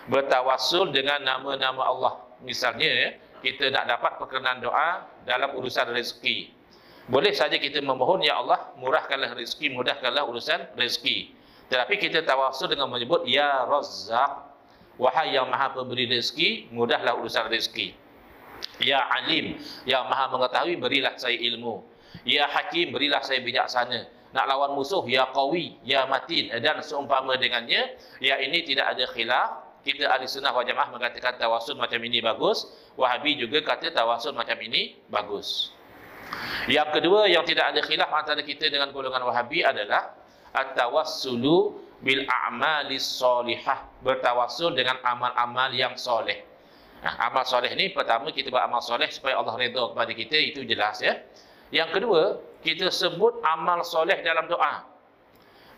Bertawassul dengan nama-nama Allah. Misalnya, kita nak dapat perkenan doa dalam urusan rezeki. Boleh saja kita memohon, ya Allah, murahkanlah rezeki, mudahkanlah urusan rezeki. Tetapi kita tawassul dengan menyebut ya Razzaq, wahai yang Maha Pemberi rezeki, mudahlah urusan rezeki. Ya Alim, yang Maha Mengetahui, berilah saya ilmu. Ya Hakim, berilah saya bijaksana. Nak lawan musuh, ya Qawi, ya Matin, dan seumpama dengannya. Ya, ini tidak ada khilaf. Kita Ahli Sunnah wal Jamaah mengatakan tawassul macam ini bagus. Wahabi juga kata tawassul macam ini bagus. Yang kedua yang tidak ada khilaf antara kita dengan golongan Wahabi adalah at-tawassulu bil a'malis solihah. Bertawassul dengan amal-amal yang soleh. Amal soleh ni pertama kita buat amal soleh supaya Allah redha kepada kita, itu jelas ya. Yang kedua, kita sebut amal soleh dalam doa.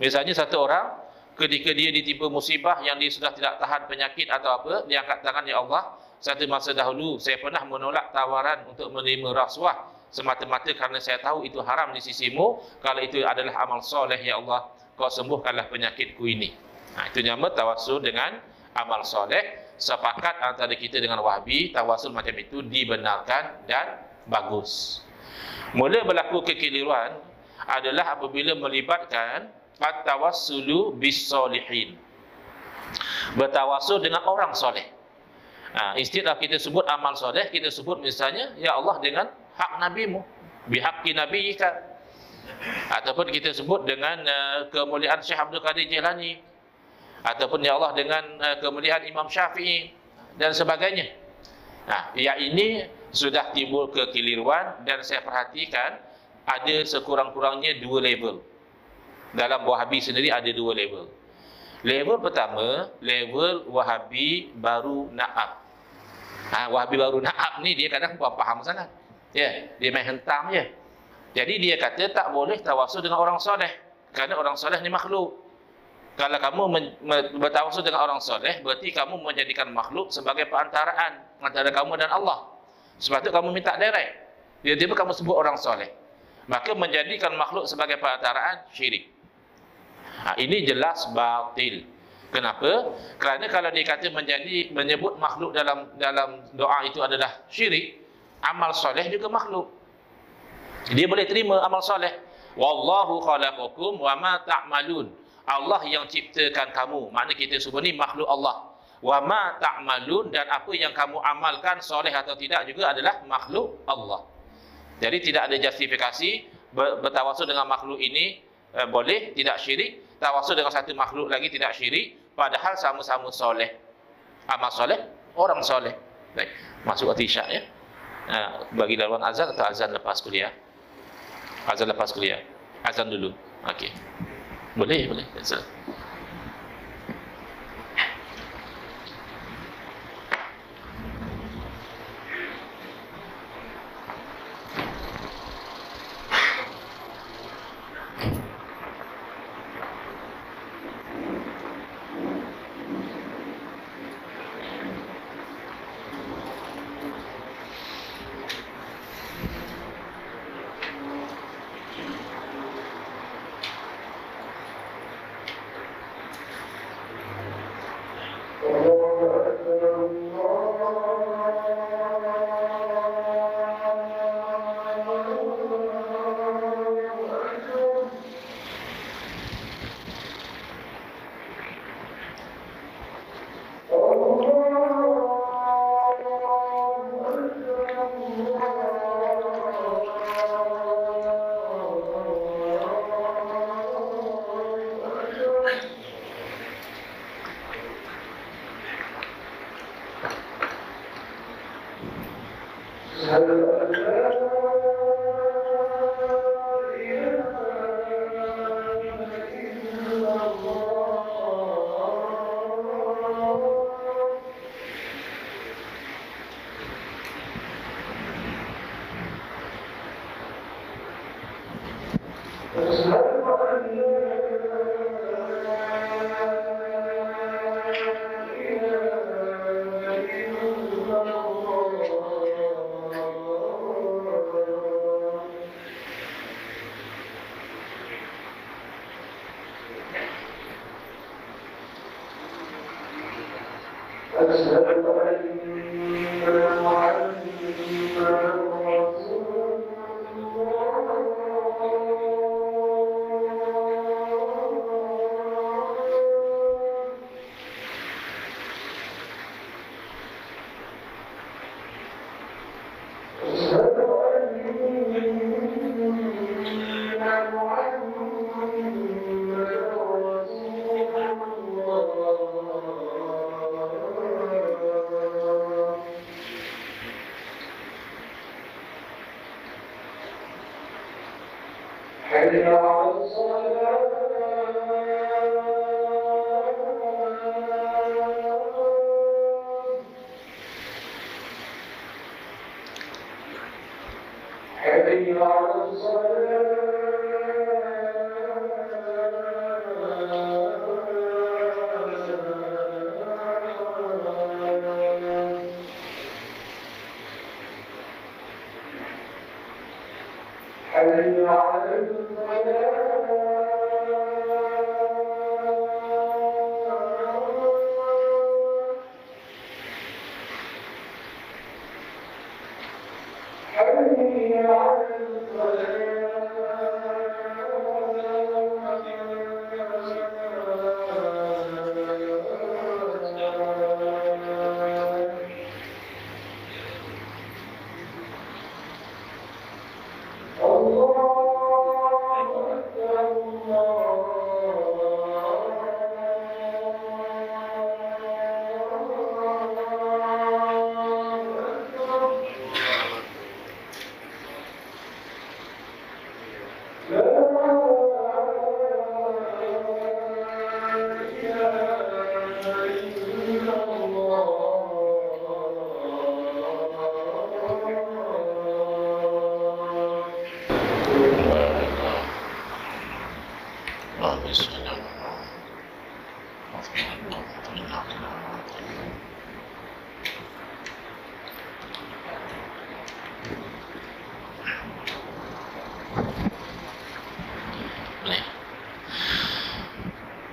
Misalnya satu orang ketika dia ditimpa musibah yang dia sudah tidak tahan penyakit atau apa, dia angkat tangan, ya Allah, satu masa dahulu saya pernah menolak tawaran untuk menerima rasuah semata-mata kerana saya tahu itu haram di sisimu. Kalau itu adalah amal soleh, ya Allah, kau sembuhkanlah penyakitku ini. Itu nama tawassul dengan amal soleh. Sepakat antara kita dengan Wahabi, tawassul macam itu dibenarkan dan bagus. Mula berlaku kekeliruan adalah apabila melibatkan at-tawassulu bis-solihin, bertawassul dengan orang soleh. Istilah kita sebut amal soleh, kita sebut misalnya, ya Allah dengan hak nabimu, bihaqqi nabiyika, ataupun kita sebut dengan kemuliaan Syekh Abdul Qadir Jilani, ataupun ya Allah dengan kemuliaan Imam Syafi'i dan sebagainya. Yang ini sudah timbul kekeliruan, dan saya perhatikan ada sekurang-kurangnya dua level. Dalam Wahabi sendiri ada dua level. Level pertama, level Wahabi baru na'ab. Wahabi baru na'ab ni dia kadang bukan faham sangat. Ya, dia main hentam je. Jadi dia kata tak boleh tawassul dengan orang soleh, kerana orang soleh ni makhluk. Kalau kamu bertawassul dengan orang soleh, berarti kamu menjadikan makhluk sebagai perantaraan antara kamu dan Allah. Sebab itu kamu minta direct. Tiba-tiba kamu sebut orang soleh, maka menjadikan makhluk sebagai perantaraan syirik. Ini jelas batil. Kenapa? Kerana kalau dia kata menyebut makhluk dalam doa itu adalah syirik, amal soleh juga makhluk. Dia boleh terima amal soleh. Wallahu khalaqakum wa ma ta'malun. Allah yang ciptakan kamu. Makna kita semua ni makhluk Allah. Wa ma ta'malun, dan apa yang kamu amalkan soleh atau tidak juga adalah makhluk Allah. Jadi tidak ada justifikasi bertawassul dengan makhluk ini boleh, tidak syirik. Tawassul dengan satu makhluk lagi tidak syirik, padahal sama-sama soleh. Amal soleh, orang soleh. Baik, masuk waktu isyak ya. Bagi laluan azan atau azan lepas kuliah? Azan lepas kuliah. Azan dulu. Okey. Boleh. Azan.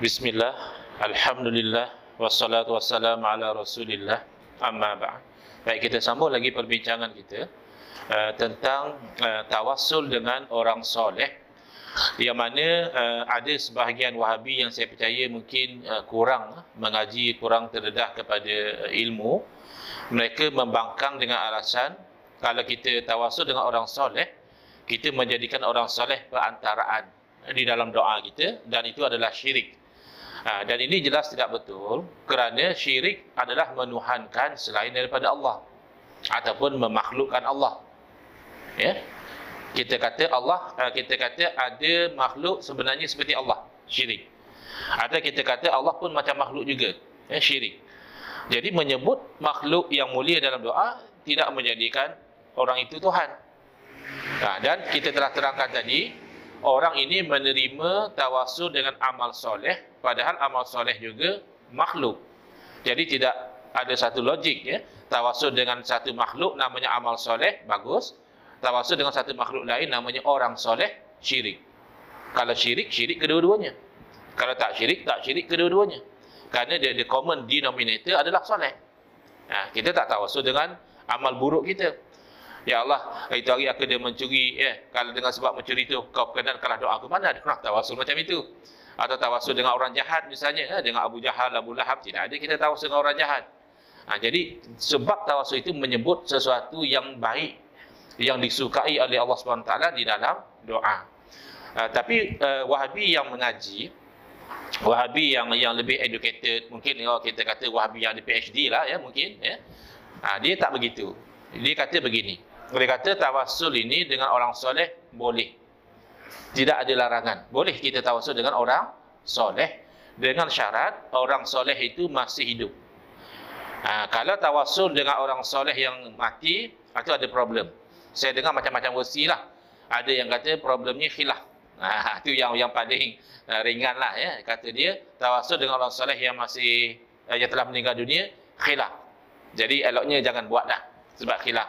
Bismillah, alhamdulillah, wassalatu wassalamu ala rasulillah, amma ba'd. Baik, kita sambung lagi perbincangan kita tentang tawassul dengan orang soleh, yang mana ada sebahagian Wahabi yang saya percaya mungkin kurang mengaji, kurang terdedah kepada ilmu. Mereka membangkang dengan alasan kalau kita tawassul dengan orang soleh, kita menjadikan orang soleh perantaraan di dalam doa kita, dan itu adalah syirik. Dan ini jelas tidak betul, kerana syirik adalah menuhankan selain daripada Allah ataupun memakhlukkan Allah. Ya, kita kata Allah, kita kata ada makhluk sebenarnya seperti Allah, syirik. Ada kita kata Allah pun macam makhluk juga, ya, syirik. Jadi menyebut makhluk yang mulia dalam doa tidak menjadikan orang itu Tuhan. Dan kita telah terangkan tadi, orang ini menerima tawassul dengan amal soleh, padahal amal soleh juga makhluk. Jadi tidak ada satu logik, ya. Tawassul dengan satu makhluk namanya amal soleh, bagus. Tawassul dengan satu makhluk lain namanya orang soleh, syirik. Kalau syirik, syirik kedua-duanya. Kalau tak syirik, tak syirik kedua-duanya. Kerana the common denominator adalah soleh. Kita tak tawassul dengan amal buruk kita. Ya Allah, itu hari aku dia mencuri, kalau dengan sebab mencuri itu kau perkenankanlah doa aku. Mana ada orang tawassul macam itu? Atau tawassul dengan orang jahat misalnya, dengan Abu Jahal, Abu Lahab. Tidak ada kita tawassul dengan orang jahat. Jadi sebab tawassul itu menyebut sesuatu yang baik, yang disukai oleh Allah SWT di dalam doa. Tapi Wahabi yang mengaji, Wahabi yang lebih educated, mungkin kalau kita kata Wahabi yang ada PhD lah, ya, mungkin, ya, dia tak begitu. Dia kata begini, dia kata tawassul ini dengan orang soleh boleh, tidak ada larangan. Boleh kita tawassul dengan orang soleh, dengan syarat orang soleh itu masih hidup. Kalau tawassul dengan orang soleh yang mati, itu ada problem. Saya dengar macam-macam versi lah. Ada yang kata problemnya khilaf. Itu yang paling ringan lah, ya. Kata dia tawassul dengan orang soleh yang masih yang telah meninggal dunia khilaf. Jadi eloknya jangan buat dah sebab khilaf.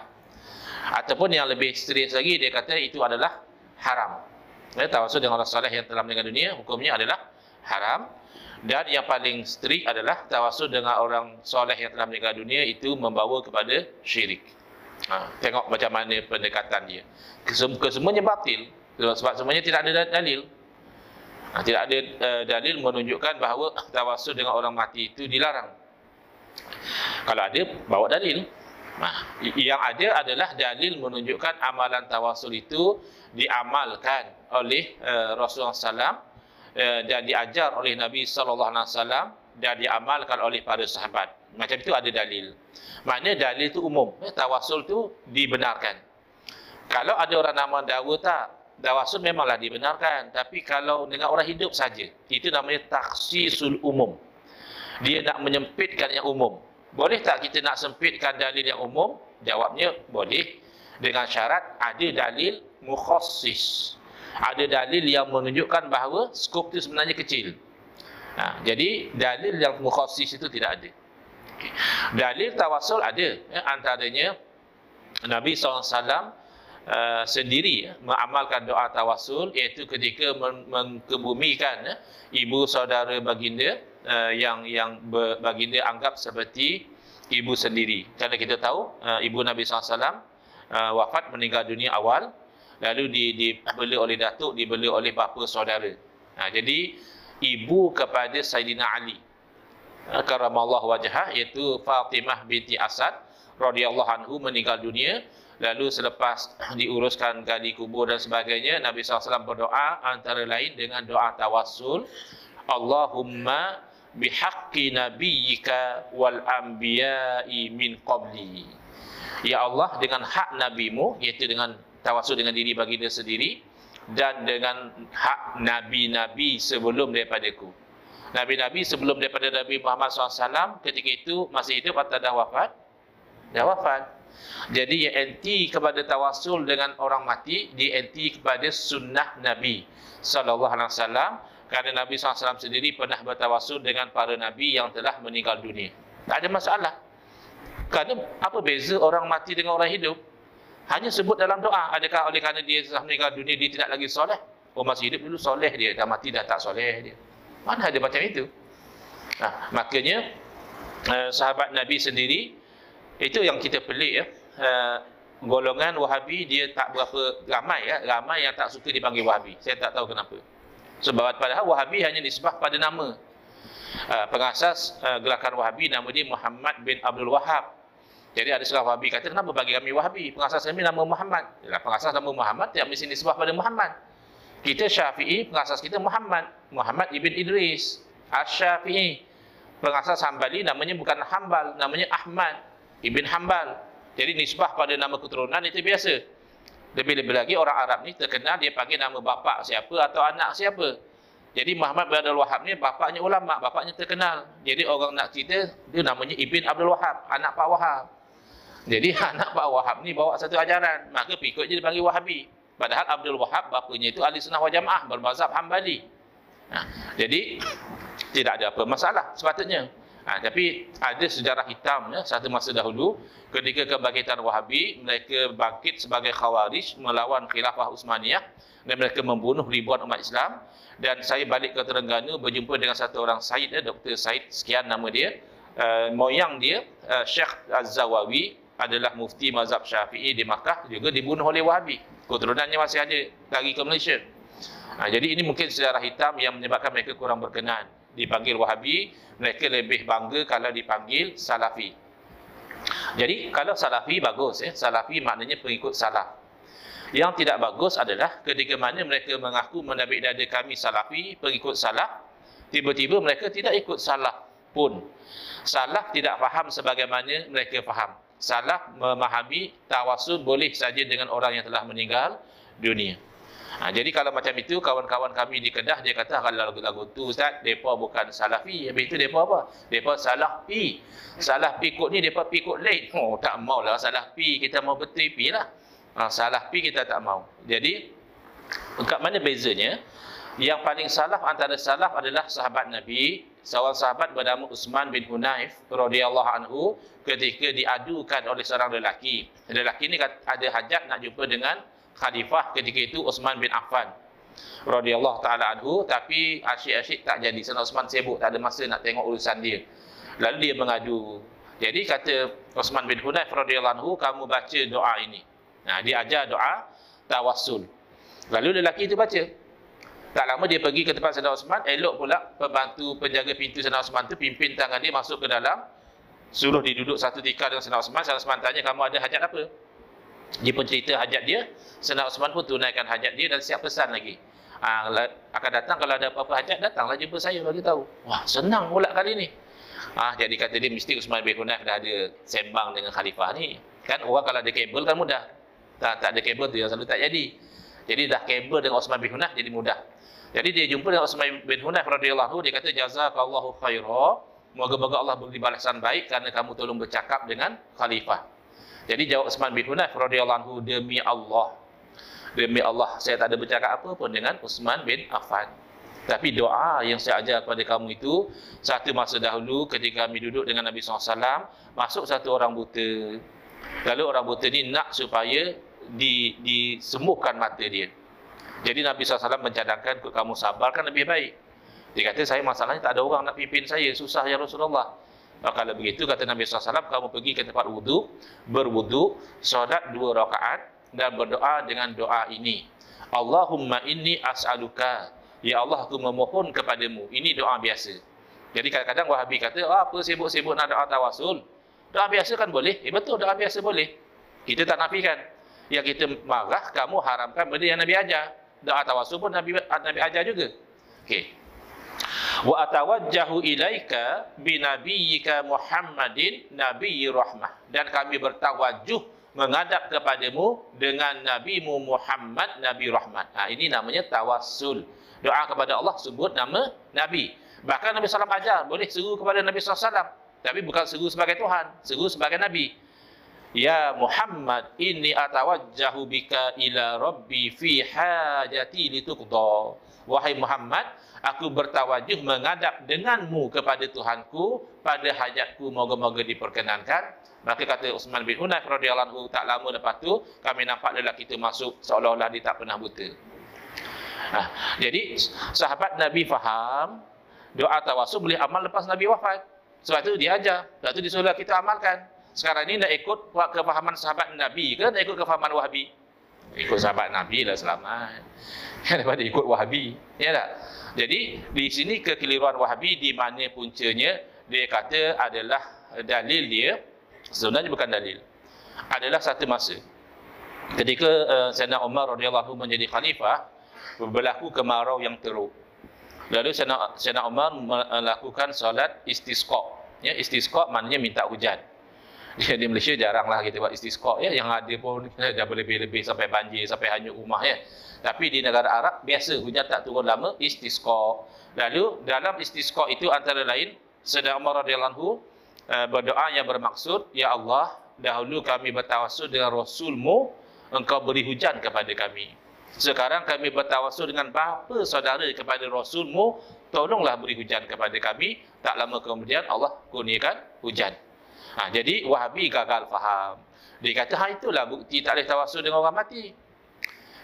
Ataupun yang lebih serius lagi, dia kata itu adalah haram. Tawassul dengan orang soleh yang telah meninggal dunia hukumnya adalah haram. Dan yang paling strict adalah tawassul dengan orang soleh yang telah meninggal dunia itu membawa kepada syirik. Tengok macam mana pendekatan dia. Kesemuanya batil, sebab semuanya tidak ada dalil. Tidak ada dalil menunjukkan bahawa tawassul dengan orang mati itu dilarang. Kalau ada, bawa dalil. Yang ada adalah dalil menunjukkan amalan tawassul itu diamalkan oleh Rasulullah SAW, dan diajar oleh Nabi SAW, dan diamalkan oleh para sahabat. Macam itu ada dalil. Maknanya dalil itu umum, tawassul itu dibenarkan. Kalau ada orang nama dakwa, tak, tawassul memanglah dibenarkan. Tapi kalau dengan orang hidup saja, itu namanya takhsisul umum. Dia nak menyempitkan yang umum. Boleh tak kita nak sempitkan dalil yang umum? Jawabnya boleh, dengan syarat ada dalil mukhassis. Ada dalil yang menunjukkan bahawa skop itu sebenarnya kecil. Jadi dalil yang mukhassis itu tidak ada. Dalil tawassul ada, antaranya Nabi SAW sendiri mengamalkan doa tawassul, iaitu ketika mengkebumikan ibu saudara baginda yang baginda anggap seperti ibu sendiri. Kerana kita tahu ibu Nabi SAW wafat, meninggal dunia awal, lalu dibela oleh datuk, dibela oleh bapa saudara. Jadi ibu kepada Sayyidina Ali karamallahu wajhah, iaitu Fatimah binti Asad radhiyallahu anhu, meninggal dunia. Lalu selepas diuruskan gali kubur dan sebagainya, Nabi SAW berdoa antara lain dengan doa tawassul, Allahumma bihaqqi nabiyyika wal anbiya'i min qabli. Ya Allah, dengan hak nabimu, iaitu dengan tawassul dengan diri baginda sendiri, dan dengan hak nabi-nabi sebelum daripadaku. Nabi-nabi sebelum daripada Nabi Muhammad SAW ketika itu masih hidup atau dah wafat? Dah wafat. Jadi yang anti kepada tawasul dengan orang mati, dia anti kepada sunnah Nabi SAW. Kerana Nabi SAW sendiri pernah bertawasul dengan para Nabi yang telah meninggal dunia. Tak ada masalah. Kerana apa beza orang mati dengan orang hidup? Hanya sebut dalam doa. Adakah oleh kerana dia telah meninggal dunia, dia tidak lagi soleh? Oh, masih hidup dulu soleh dia, dah mati dah tak soleh dia. Mana ada macam itu? Nah, makanya sahabat Nabi sendiri, itu yang kita pelik ya. Golongan Wahabi dia tak berapa ramai ya, ramai yang tak suka dipanggil Wahabi. Saya tak tahu kenapa. Sebab padahal Wahabi hanya disebut pada nama. Pengasas gerakan Wahabi nama dia Muhammad bin Abdul Wahab. Jadi ada seorang Wahabi kata, kenapa bagi kami Wahabi? Pengasas kami nama Muhammad. Yalah, pengasas nama Muhammad tidak mesti disebut pada Muhammad. Kita Syafi'i, pengasas kita Muhammad ibn Idris Asy-Syafi'i. Pengasas Hambali namanya bukan Hambal, namanya Ahmad ibn Hambal. Jadi nisbah pada nama keturunan itu biasa. Lebih-lebih lagi orang Arab ni terkenal dia panggil nama bapa siapa atau anak siapa. Jadi Muhammad bin Abdul Wahab ni bapaknya ulama, bapaknya terkenal. Jadi orang nak cerita dia namanya Ibn Abdul Wahab, anak Pak Wahab. Jadi anak Pak Wahab ni bawa satu ajaran, maka pengikut dia dipanggil Wahabi. Padahal Abdul Wahab bapanya itu ahli sunnah wal jamaah bermazhab Hambali. Jadi tidak ada apa masalah sepatutnya. Tapi ada sejarah hitam ya, satu masa dahulu ketika kebangkitan Wahabi, mereka bangkit sebagai Khawarij melawan Khilafah Utsmaniyah dan mereka membunuh ribuan umat Islam. Dan saya balik ke Terengganu berjumpa dengan satu orang Said, Dr. Said sekian nama dia. Moyang dia Syekh Az-Zawawi adalah mufti mazhab Syafi'i di Makkah, juga dibunuh oleh Wahabi. Keturunannya masih ada lagi ke Malaysia. Jadi ini mungkin sejarah hitam yang menyebabkan mereka kurang berkenan dipanggil Wahabi. Mereka lebih bangga kalau dipanggil Salafi. Jadi kalau Salafi bagus ya, Salafi maknanya pengikut salaf. Yang tidak bagus adalah ketika mana mereka mengaku menabik dada kami Salafi, pengikut salaf, tiba-tiba mereka tidak ikut salaf pun. Salaf tidak faham sebagaimana mereka faham. Salaf memahami tawasul boleh saja dengan orang yang telah meninggal dunia. Jadi kalau macam itu, kawan-kawan kami di Kedah, dia kata kalau lagu-lagu tu Ustaz, mereka bukan Salafi. Habis itu mereka apa? Mereka Salafi. Salafi kot ni, mereka pi kot lain. Oh, tak maulah Salafi, kita mau betul pi lah. Salafi kita tak mau. Jadi, kat mana bezanya? Yang paling salaf antara salaf adalah sahabat Nabi. Seorang sahabat bernama Utsman bin Hunayf radhiyallahu anhu ketika diadukan oleh seorang lelaki. Lelaki ni ada hajat nak jumpa dengan khalifah ketika itu Utsman bin Affan radhiyallahu taala anhu, tapi asyik-asyik tak jadi. Sebab Utsman sibuk, tak ada masa nak tengok urusan dia. Lalu dia mengadu. Jadi kata Utsman bin Hunayf radhiyallahu anhu, kamu baca doa ini. Dia ajar doa tawassul. Lalu lelaki itu baca. Tak lama dia pergi ke tempat Sayyidina Utsman, elok pula pembantu penjaga pintu Sayyidina Utsman tu pimpin tangan dia masuk ke dalam, suruh dia duduk satu tikar dengan Sayyidina Utsman. Sayyidina Utsman tanya, kamu ada hajat apa? Dia pun cerita hajat dia. Sayyidina Utsman pun tunaikan hajat dia dan siap pesan lagi. Akan datang kalau ada apa-apa hajat, datanglah jumpa saya bagi tahu. Wah, senang pula kali ni. Jadi kata dia mesti Utsman bin Hunayf dah ada sembang dengan khalifah ni. Kan orang kalau ada kabel kan mudah. Tak ada kabel tu yang selalu tak jadi. Jadi dah kabel dengan Utsman bin Hunayf jadi mudah. Jadi dia jumpa dengan Utsman bin Hunayf radhiyallahu anhu, dia kata jazakallahu khaira. Moga-moga Allah beri balasan baik kerana kamu tolong bercakap dengan khalifah. Jadi jawab Utsman bin Hunayf radhiyallahu anhu, demi Allah, saya tak ada bercakap apa pun dengan Utsman bin Affan. Tapi doa yang saya ajar kepada kamu itu, satu masa dahulu ketika kami duduk dengan Nabi SAW, masuk satu orang buta. Lalu orang buta ni nak supaya disembuhkan mata dia. Jadi Nabi SAW mencadangkan, kamu sabarkan lebih baik. Dia kata, saya masalahnya tak ada orang nak pimpin saya, susah ya Rasulullah. Kalau begitu, kata Nabi SAW, kamu pergi ke tempat wudu, berwudu, solat 2 rakaat dan berdoa dengan doa ini. Allahumma inni as'aluka, ya Allah, aku memohon kepadamu. Ini doa biasa. Jadi kadang-kadang Wahabi kata, apa sibuk-sibuk nak doa tawasul? Doa biasa kan boleh? Betul, doa biasa boleh. Kita tak nafikan. Yang kita marah, kamu haramkan benda yang Nabi ajar. Doa tawasul pun Nabi ajar juga. Okey. Wa atawajjahu ilaika binabiyyika Muhammadin nabiyyi rahmah, dan kami bertawajuh menghadap kepadamu dengan Nabimu Muhammad, Nabi Rahmat. Ini namanya tawassul. Doa kepada Allah sebut nama Nabi. Bahkan Nabi SAW ajar, boleh seru kepada Nabi SAW. Tapi bukan seru sebagai Tuhan, seru sebagai Nabi. Ya Muhammad, inni atawajjahu bika ila Rabbi fi hajati lituqda. Wahai Muhammad, aku bertawajuh menghadap denganmu kepada Tuhanku pada hajatku, moga-moga diperkenankan. Maka kata Utsman bin Hunayf radhiyallahu anhu, tak lama lepas tu kami nampak lelaki itu masuk seolah-olah dia tak pernah buta. Jadi sahabat Nabi faham doa tawassul boleh amal lepas Nabi wafat. Sebab tu dia ajar, sebab tu disuruh kita amalkan. Sekarang ni nak ikut kefahaman sahabat Nabi ke nak ikut kefahaman Wahabi? Ikut sahabat Nabi lah selamat. Daripada ikut Wahabi. Ya tak? Jadi di sini kekeliruan Wahabi di mana puncanya dia kata adalah dalil dia sebenarnya bukan dalil. Adalah satu masa ketika Sayyidina Umar radhiyallahu anhu menjadi khalifah, berlaku kemarau yang teruk. Lalu Sayyidina Umar melakukan solat istisqa. Ya, istisqa maknanya minta hujan. Di Malaysia jaranglah kita buat istisqa, ya, yang ada pun dah berlebih-lebih sampai banjir, sampai hanyut rumah, ya. Tapi di negara Arab biasa hujan tak turun lama, istisqa. Lalu dalam istisqa itu antara lain Sayyidina Umar radhiyallahu anhu berdoa yang bermaksud, ya Allah, dahulu kami bertawassul dengan Rasul-Mu, Engkau beri hujan kepada kami. Sekarang kami bertawassul dengan bapa saudara kepada Rasul-Mu, tolonglah beri hujan kepada kami. Tak lama kemudian Allah kurniakan hujan. Jadi Wahabi gagal faham. Dia kata, itulah bukti tak boleh tawassul dengan orang mati.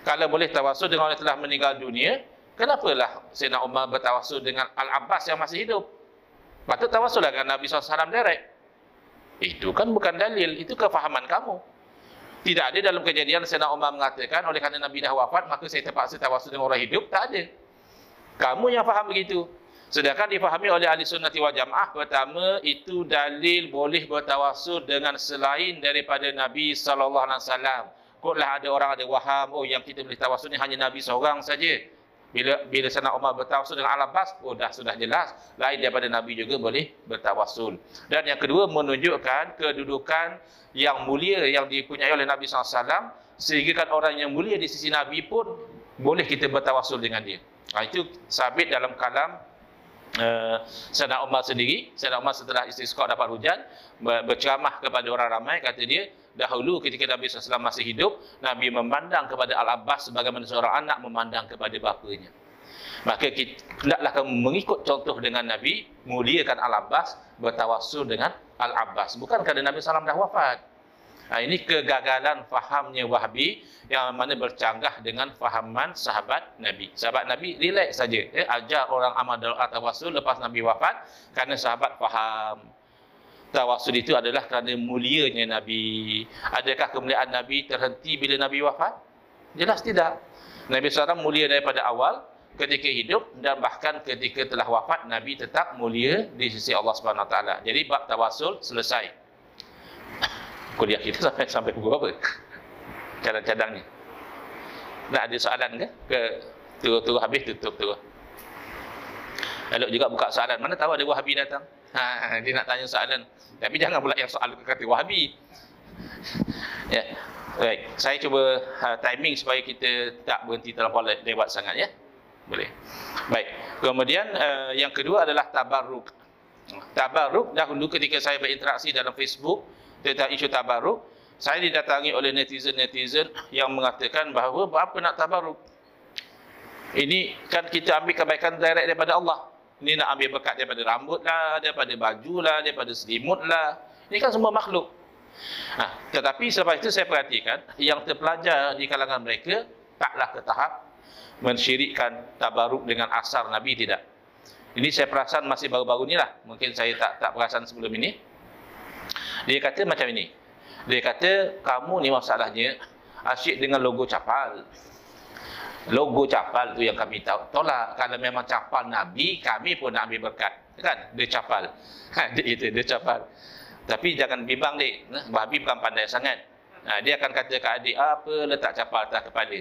Kalau boleh tawassul dengan orang yang telah meninggal dunia, kenapalah Sayyidina Umar bertawassul dengan Al-Abbas yang masih hidup? Patut tawassullah dengan Nabi SAW direct. Itu kan bukan dalil, itu kefahaman kamu. Tidak ada dalam kejadian Sayyidina Umar mengatakan oleh kerana Nabi dah wafat maka saya terpaksa tawassul dengan orang hidup. Tak ada. Kamu yang faham begitu. Sedangkan difahami oleh ahli sunnati wal jamaah, pertama itu dalil boleh bertawassul dengan selain daripada Nabi SAW. Kotlah ada orang ada waham, yang kita boleh tawassul ni hanya Nabi seorang saja. Bila Sayyidina Umar bertawassul dengan Al-Abbas, sudah jelas lain daripada Nabi juga boleh bertawassul. Dan yang kedua menunjukkan kedudukan yang mulia yang dipunyai oleh Nabi SAW, sehingga kan orang yang mulia di sisi Nabi pun boleh kita bertawassul dengan dia. Itu sabit dalam kalam Sayyidina Umar sendiri. Sayyidina Umar setelah istisqa dapat hujan, berceramah kepada orang ramai, kata dia, dahulu ketika Nabi SAW masih hidup, Nabi memandang kepada Al-Abbas sebagaimana seorang anak memandang kepada bapanya. Maka hendaklah kamu mengikut contoh dengan Nabi, muliakan Al-Abbas, bertawassul dengan Al-Abbas. Bukan kerana Nabi SAW dah wafat. Ini kegagalan fahamnya Wahabi yang mana bercanggah dengan fahaman sahabat Nabi. Sahabat Nabi relax saja, ajar orang amal doa tawassul lepas Nabi wafat kerana sahabat faham. Tawassul itu adalah kerana mulianya Nabi. Adakah kemuliaan Nabi terhenti bila Nabi wafat? Jelas tidak. Nabi SAW mulia daripada awal ketika hidup dan bahkan ketika telah wafat Nabi tetap mulia di sisi Allah Subhanahu Wa Taala. Jadi bab tawassul selesai. Kuliah kita sampai pukul berapa? Cadang-cadangnya. Nak ada soalan ke? Turun habis tutup terus. Elok juga buka soalan. Mana tahu ada Wahabi datang. Dia nak tanya soalan. Tapi jangan pula yang soal kata Wahabi. Ya. Baik. Saya cuba timing supaya kita tak berhenti terlampau lewat sangat, ya. Boleh. Baik. Kemudian yang kedua adalah tabarruk. Tabarruk dahulu ketika saya berinteraksi dalam Facebook tentang isu tabarruk, saya didatangi oleh netizen-netizen yang mengatakan bahawa apa nak tabarruk? Ini kan kita ambil kebaikan direct daripada Allah. Ini nak ambil berkat daripada rambut lah, daripada baju lah, daripada selimut lah. Ini kan semua makhluk. Tetapi selepas itu saya perhatikan yang terpelajar di kalangan mereka taklah ke tahap mensyirikkan tabarruk dengan asar Nabi, tidak. Ini saya perasan masih baru-baru ni lah. Mungkin saya tak perasan sebelum ini. Dia kata macam ini. Dia kata, kamu ni masalahnya asyik dengan logo capal. Logo capal tu yang kami tahu. Tolak. Kalau memang capal Nabi, kami pun nak ambil berkat. Kan? Dia capal. Dia capal. Tapi jangan bimbang, dek. Wahabi bukan pandai sangat. Dia akan kata kat adik, apa letak capal atas kepala.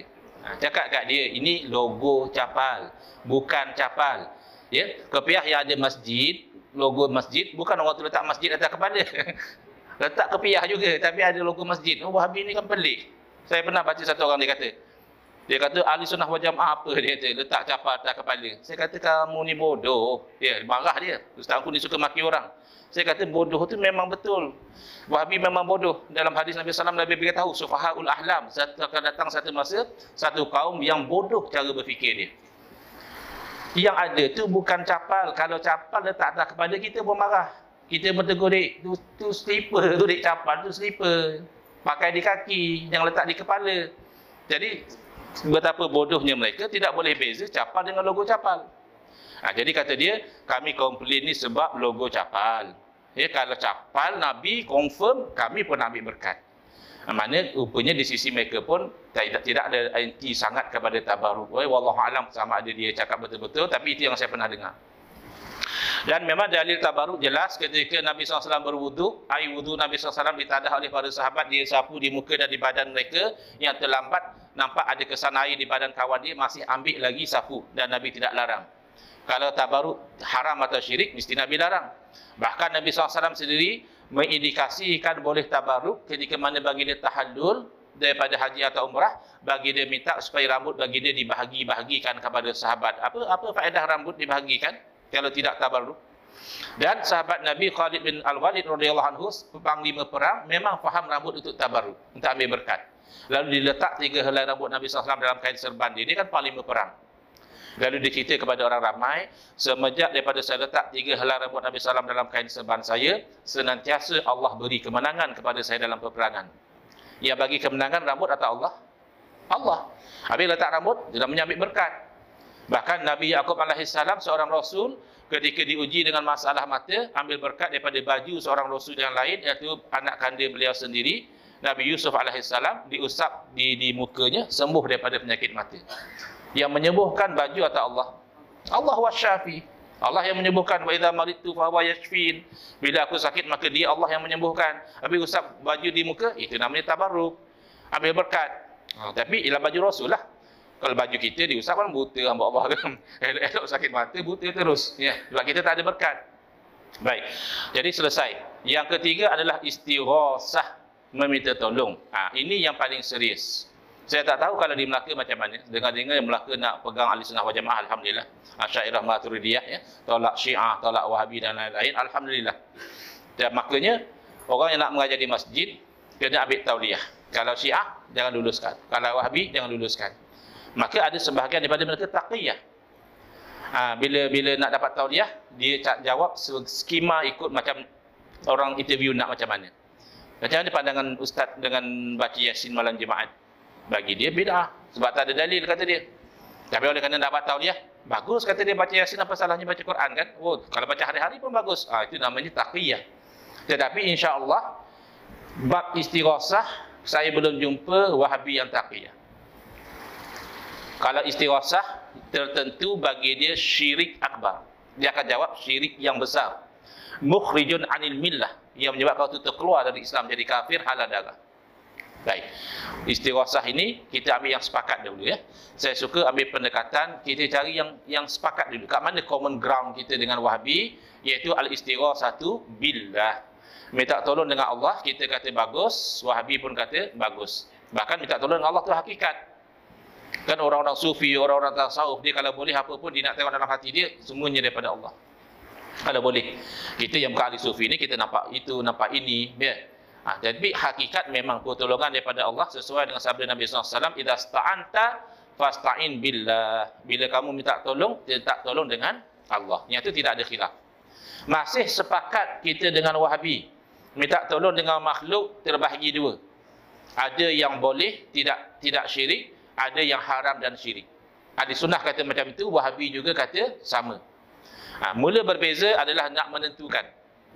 Cakap kat dia, ini logo capal. Bukan capal. Ya, kepiah yang ada masjid, logo masjid, bukan orang tu letak masjid atas kepala. Letak kepiah juga, tapi ada logo masjid. Oh, Wahabi ni kan pelik. Saya pernah baca satu orang dia kata ahli sunnah wal jamaah apa dia kata, letak capar atas kepala. Saya kata kamu ni bodoh. Dia marah dia. Ustaz aku ni suka maki orang. Saya kata bodoh tu memang betul. Wahabi memang bodoh. Dalam hadis Nabi SAW, Nabi beritahu sufahaul ahlam, akan datang satu masa satu kaum yang bodoh cara berfikir dia. Yang ada tu bukan capal. Kalau capal letak atas kepala, kita pun marah. Kita bertegur dik, tu slipper tu dik, capal tu slipper. Pakai di kaki, jangan letak di kepala. Jadi betapa bodohnya mereka, tidak boleh beza capal dengan logo capal. Jadi kata dia, kami komplain ni sebab logo capal. Kalau capal Nabi confirm, kami pun ambil berkat. Mana rupanya di sisi mereka pun tidak ada anti sangat kepada tabarruk. Wallahu alam sama ada dia cakap betul-betul, tapi itu yang saya pernah dengar. Dan memang dalil tabarruk jelas ketika Nabi SAW berwudu, air wudu Nabi SAW ditadah oleh para sahabat, dia sapu di muka dan di badan mereka. Yang terlambat nampak ada kesan air di badan kawan dia, masih ambil lagi sapu, dan Nabi tidak larang. Kalau tabarruk haram atau syirik, mesti Nabi larang. Bahkan Nabi SAW sendiri mengindikasikan boleh tabarruk ketika mana bagi dia tahallul daripada haji atau umrah, bagi dia minta supaya rambut bagi dia dibahagi-bahagikan kepada sahabat. Apa faedah rambut dibahagikan kalau tidak tabarruk? Dan sahabat Nabi Khalid bin Al-Walid radhiyallahu anhu, panglima perang, memang faham rambut untuk tabarruk, untuk ambil berkat. Lalu diletak 3 helai rambut Nabi SAW dalam kain serban dia. Dia kan panglima perang. Lalu dia cerita kepada orang ramai, semenjak daripada saya letak 3 helai rambut Nabi SAW dalam kain serban saya, senantiasa Allah beri kemenangan kepada saya dalam peperangan. Yang bagi kemenangan rambut atau Allah? Allah. Habis letak rambut, dia dah menyambit berkat. Bahkan Nabi Yaqub alaihissalam, seorang Rasul, ketika diuji dengan masalah mata, ambil berkat daripada baju seorang Rasul yang lain, iaitu anak kandil beliau sendiri, Nabi Yusuf alaihissalam, diusap di mukanya, sembuh daripada penyakit mata. Yang menyembuhkan baju atau Allah? Allah wasyafi. Allah yang menyembuhkan. Wa idza maridtu fa huwa yashfin. Bila aku sakit maka dia Allah yang menyembuhkan. Habis usap baju di muka, itu namanya tabarruk. Ambil berkat. Tapi ialah baju Rasul lah. Kalau baju kita diusap kan buta hamba Allah kan. Elok sakit mata buta terus. Ya, sebab kita tak ada berkat. Baik. Jadi selesai. Yang ketiga adalah istighasah, meminta tolong. Ini yang paling serius. Saya tak tahu kalau di Melaka macam mana. Dengar-dengar yang Melaka nak pegang ahli sunnah wal jamaah, alhamdulillah. Asy'ariyah Maturidiyah, ya. Tolak Syiah, tolak Wahabi dan lain-lain, alhamdulillah. Dan maknanya orang yang nak mengajar di masjid kena ambil tauliah. Kalau Syiah jangan luluskan. Kalau Wahabi jangan luluskan. Maka ada sebahagian daripada mereka taqiyah. Bila nak dapat tauliah, dia jawab skema ikut macam orang interview nak macam mana. Macam mana pandangan ustaz dengan baca Yasin malam Jumaat? Bagi dia bid'ah, sebab tak ada dalil kata dia. Tapi oleh kerana dapat tauliah, bagus kata dia baca Yasin, apa salahnya baca Quran kan? Oh, kalau baca hari-hari pun bagus. Itu namanya taqiyah. Tetapi insya-Allah bab istighasah saya belum jumpa Wahabi yang taqiyah. Kalau istighasah tertentu bagi dia syirik akbar. Dia akan jawab syirik yang besar. Mukhrijun anil millah, yang menyebabkan kau terkeluar dari Islam jadi kafir, halal darah. Baik. Istighasah ini kita ambil yang sepakat dulu ya. Saya suka ambil pendekatan, kita cari yang sepakat dulu. Kat mana common ground kita dengan Wahabi, iaitu al-istighasatu billah. Minta tolong dengan Allah, kita kata bagus, Wahabi pun kata bagus. Bahkan minta tolong dengan Allah tu hakikat. Kan orang-orang sufi, orang-orang tasawuf, dia kalau boleh apa pun dia nak tengok dalam hati dia, semuanya daripada Allah. Kalau boleh. Kita yang bukan ahli sufi ni, kita nampak itu, nampak ini, ya. Jadi hakikat memang pertolongan daripada Allah sesuai dengan sabda Nabi SAW, idza sta'anta fasta'in billah. Bila kamu minta tolong, minta tolong dengan Allah. Yang itu tidak ada khilaf. Masih sepakat kita dengan Wahabi, minta tolong dengan makhluk terbahagi dua. Ada yang boleh, tidak syirik, ada yang haram dan syirik. Ahli sunnah kata macam itu, Wahabi juga kata sama. Mula berbeza adalah nak menentukan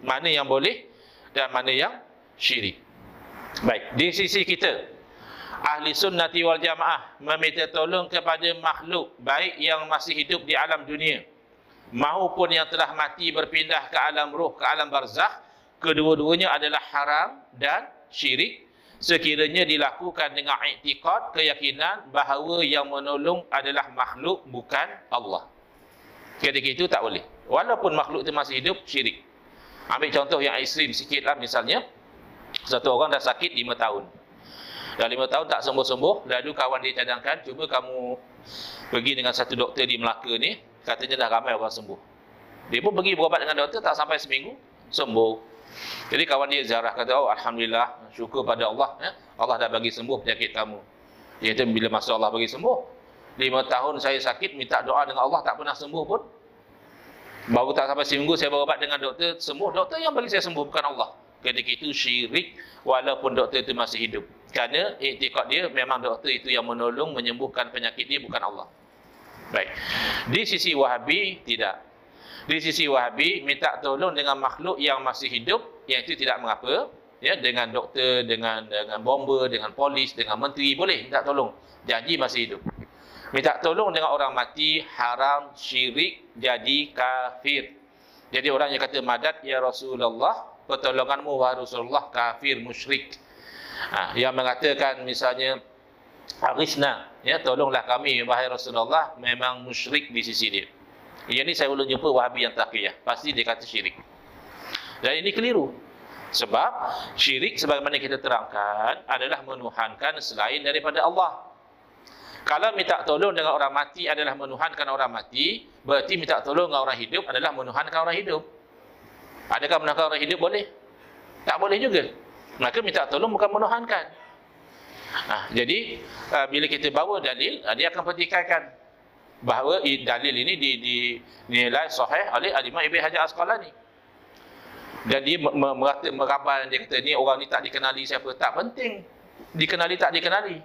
mana yang boleh dan mana yang syirik. Baik, di sisi kita ahli sunnati wal jamaah meminta tolong kepada makhluk, baik yang masih hidup di alam dunia maupun yang telah mati berpindah ke alam ruh, ke alam barzakh, kedua-duanya adalah haram dan syirik sekiranya dilakukan dengan i'tiqad, keyakinan bahawa yang menolong adalah makhluk bukan Allah. Ketika itu tak boleh, walaupun makhluk itu masih hidup, syirik. Ambil contoh yang ekstrim sikit lah, misalnya Satu orang dah sakit 5 tahun. Dah 5 tahun tak sembuh-sembuh, lalu kawan dia cadangkan, cuba kamu pergi dengan satu doktor di Melaka ni, katanya dah ramai orang sembuh. Dia pun pergi berubat dengan doktor, tak sampai seminggu, sembuh. Jadi kawan dia ziarah, kata, oh Alhamdulillah, syukur pada Allah, ya? Allah dah bagi sembuh penyakit kamu. Dia kata, bila masa Allah bagi sembuh, 5 tahun saya sakit, minta doa dengan Allah, tak pernah sembuh pun. Baru tak sampai seminggu, saya berubat dengan doktor, sembuh. Doktor yang bagi saya sembuh, bukan Allah. Ketika itu syirik, walaupun doktor itu masih hidup. Kerana iktikad dia, memang doktor itu yang menolong, menyembuhkan penyakit dia, bukan Allah. Baik. Di sisi Wahabi, tidak. Di sisi Wahabi, minta tolong dengan makhluk yang masih hidup, yang itu tidak mengapa. Ya, dengan doktor, dengan bomba, dengan polis, dengan menteri, boleh minta tolong. Janji masih hidup. Minta tolong dengan orang mati, haram, syirik, jadi kafir. Jadi orang yang kata, madad ya Rasulullah, pertolonganmu wahai Rasulullah, kafir, musyrik. Yang mengatakan misalnya, arisna, ya, tolonglah kami wahai Rasulullah, memang musyrik di sisi dia. Yang ni saya belum jumpa Wahabi yang taqiyah. Pasti dia kata syirik. Dan ini keliru. Sebab syirik sebagaimana kita terangkan adalah menuhankan selain daripada Allah. Kalau minta tolong dengan orang mati adalah menuhankan orang mati, berarti minta tolong dengan orang hidup adalah menuhankan orang hidup. Adakah menuhankan orang hidup boleh? Tak boleh juga. Maka minta tolong bukan menuhankan. Jadi bila kita bawa dalil, dia akan pertikaikan bahawa dalil ini dinilai sahih oleh Imam Ibn Hajar Asqalani. Dan dia merabal, dia kata ni orang ni tak dikenali siapa. Tak penting dikenali tak dikenali.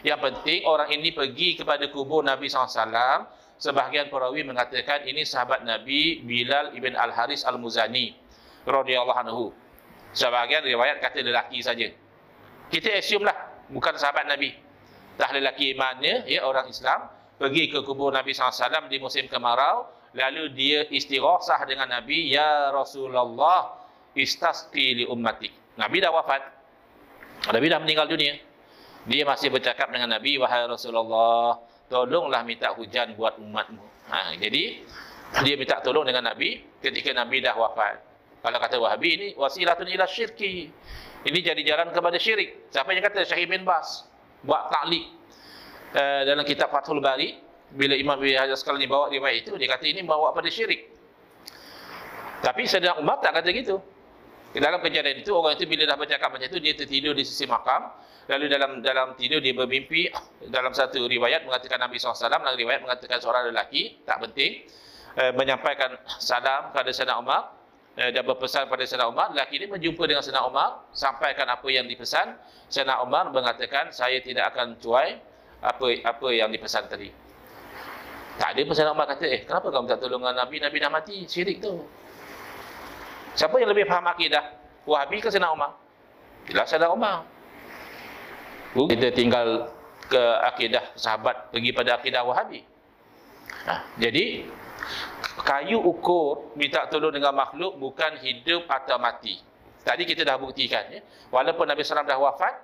Yang penting orang ini pergi kepada kubur Nabi SAW. Sebahagian perawi mengatakan ini sahabat Nabi Bilal ibn Al-Haris Al-Muzani radhiyallahu anhu. Sebahagian riwayat kata lelaki saja. Kita assume lah bukan sahabat Nabi. Dah lelaki mana, ya, orang Islam pergi ke kubur Nabi SAW di musim kemarau, lalu dia istighasah dengan Nabi, ya Rasulullah istasqi li ummati. Nabi dah wafat, Nabi dah meninggal dunia. Dia masih bercakap dengan Nabi, wahai Rasulullah, tolonglah minta hujan buat umatmu. Jadi dia minta tolong dengan Nabi ketika Nabi dah wafat. Kalau kata Wahabi, ini wasilatun ila syirki, ini jadi jalan kepada syirik. Siapa yang kata? Syekh bin Bas buat ta'liq dalam kitab Fathul Bari. Bila Imam Ibn Hajar Asqalani bawa riwayat itu, dia kata ini bawa pada syirik. Tapi Sayyidina Umar tak kata gitu. Dalam kejadian itu, orang itu bila dah bercakap macam itu, dia tertidur di sisi makam. Lalu dalam tidur dia bermimpi. Dalam satu riwayat mengatakan Nabi SAW, dalam riwayat mengatakan seorang lelaki, tak penting, menyampaikan salam kepada Sayyidina Umar dan berpesan pada Sayyidina Umar. Lelaki ini berjumpa dengan Sayyidina Umar, sampaikan apa yang dipesan. Sayyidina Umar mengatakan, saya tidak akan cuai apa yang dipesan tadi. Tak ada pun Sayyidina Umar kata, kenapa kamu tak tolong Nabi? Nabi dah mati, syirik tu. Siapa yang lebih faham akidah? Wahabi ke Sayyidina Umar? Jelas Sayyidina Umar. Kita tinggal ke akidah sahabat, pergi pada akidah Wahabi. Jadi kayu ukur minta tolong dengan makhluk bukan hidup atau mati. Tadi kita dah buktikan, ya. Walaupun Nabi SAW dah wafat,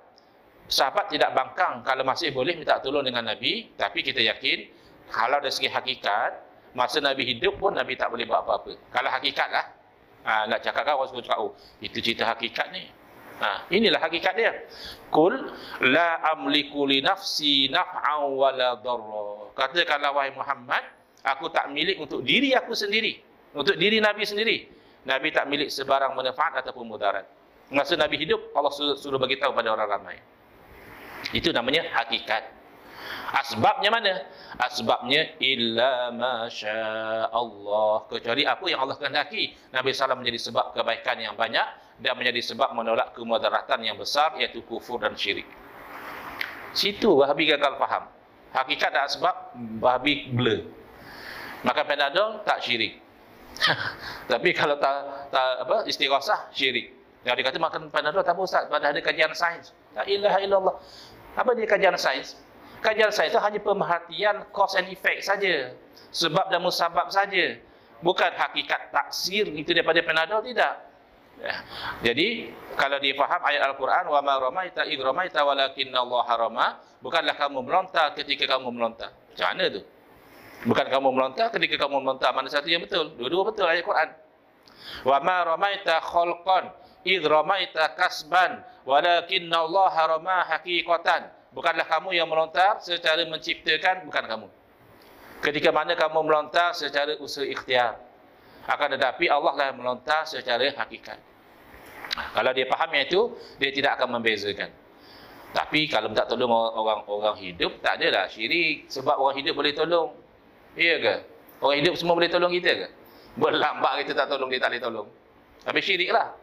sahabat tidak bangkang kalau masih boleh minta tolong dengan Nabi. Tapi kita yakin kalau dari segi hakikat, masa Nabi hidup pun Nabi tak boleh buat apa-apa. Kalau hakikat lah, nak cakap kan orang semua cakap, oh itu cerita hakikat ni. Inilah hakikat dia. Qul la amliku li nafsi naf'an wala darra. Katakanlah wahai Muhammad, aku tak milik untuk diri aku sendiri, untuk diri Nabi sendiri. Nabi tak milik sebarang manfaat ataupun mudarat. Masa Nabi hidup, Allah suruh bagi tahu pada orang ramai. Itu namanya hakikat. Asbabnya mana? Asbabnya illa masya Allah, kecuali apa yang Allah kehendaki. Nabi SAW menjadi sebab kebaikan yang banyak dan menjadi sebab menolak kemudaratan yang besar, iaitu kufur dan syirik. Situ Wahabi gagal faham. Hakikat dan asbab, Wahabi blur. Makan Panadol tak syirik. Tapi kalau tak istighasah, syirik. Yang dikata makan Panadol tak apa Ustaz, pada ada kajian sains. La ilaha illallah. Apa dia kajian sains? Kajian sains itu hanya pemerhatian cause and effect saja, sebab dan musabab saja, bukan hakikat taksir itu daripada Panadol, tidak. Jadi kalau dia faham ayat Al-Quran, wa ma ramaita id ramaita walakinallaha rama, bukanlah kamu melontar ketika kamu melontar. Macam mana tu? Bukan kamu melontar ketika kamu melontar. Mana satu yang betul? Dua-dua betul ayat Quran. Wa ma ramaita khalqan id ramaita kasban walakinna Allah rama haqiqatan. Bukanlah kamu yang melontar secara menciptakan, bukan kamu. Ketika mana kamu melontar secara usaha ikhtiar, akan tetapi Allah lah melontar secara hakikat. Kalau dia faham yang itu, dia tidak akan membezakan. Tapi kalau tak tolong orang hidup, tak adalah syirik. Sebab orang hidup boleh tolong. Iya ke? Orang hidup semua boleh tolong kita ke? Berlambat kita tak tolong, dia tak boleh tolong. Tapi syirik lah.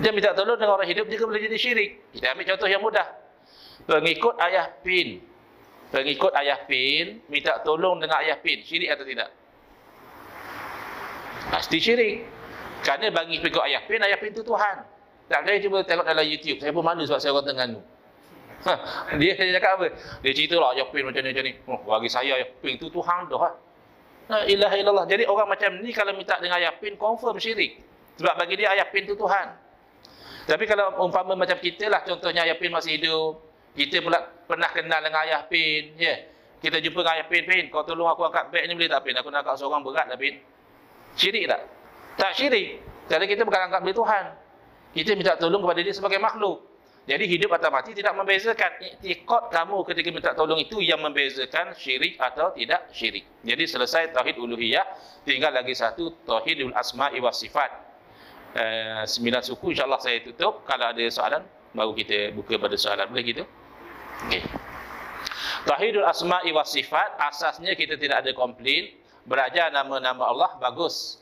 Dia minta tolong dengan orang hidup juga boleh jadi syirik. Kita ambil contoh yang mudah. Pengikut ayah Pin. Pengikut ayah Pin minta tolong dengan ayah Pin. Syirik atau tidak? Pasti syirik. Kerana bagi pengikut ayah Pin itu Tuhan. Tak saya cuba tengok dalam YouTube. Saya pun malu sebab saya orang Terengganu. Dia cakap apa? Dia cerita lah ayah Pin macam ni. Oh, bagi saya ayah Pin itu Tuhan dah. La ilaha illallah. Jadi orang macam ni kalau minta dengan ayah Pin confirm syirik. Sebab bagi dia ayah Pin itu Tuhan. Tapi kalau umpama macam kita lah, contohnya ayah Pin masih hidup, kita pula pernah kenal dengan ayah Pin, ya. Kita jumpa dengan ayah Pin, Pin, kau tolong aku angkat beg ni boleh tak Pin? Aku nak angkat seorang berat lah Pin. Syirik tak? Tak syirik. Jadi kita bukan angkat beg Tuhan. Kita minta tolong kepada dia sebagai makhluk. Jadi hidup atau mati tidak membezakan. Iktikad kamu ketika minta tolong itu yang membezakan syirik atau tidak syirik. Jadi selesai tauhid uluhiyah, tinggal lagi satu tauhidul asma'i was sifat. 9 suku insya-Allah saya tutup. Kalau ada soalan baru kita buka pada soalan. Boleh gitu? Okey. Tauhidul asma'i was sifat, asasnya kita tidak ada komplain. Belajar nama-nama Allah bagus.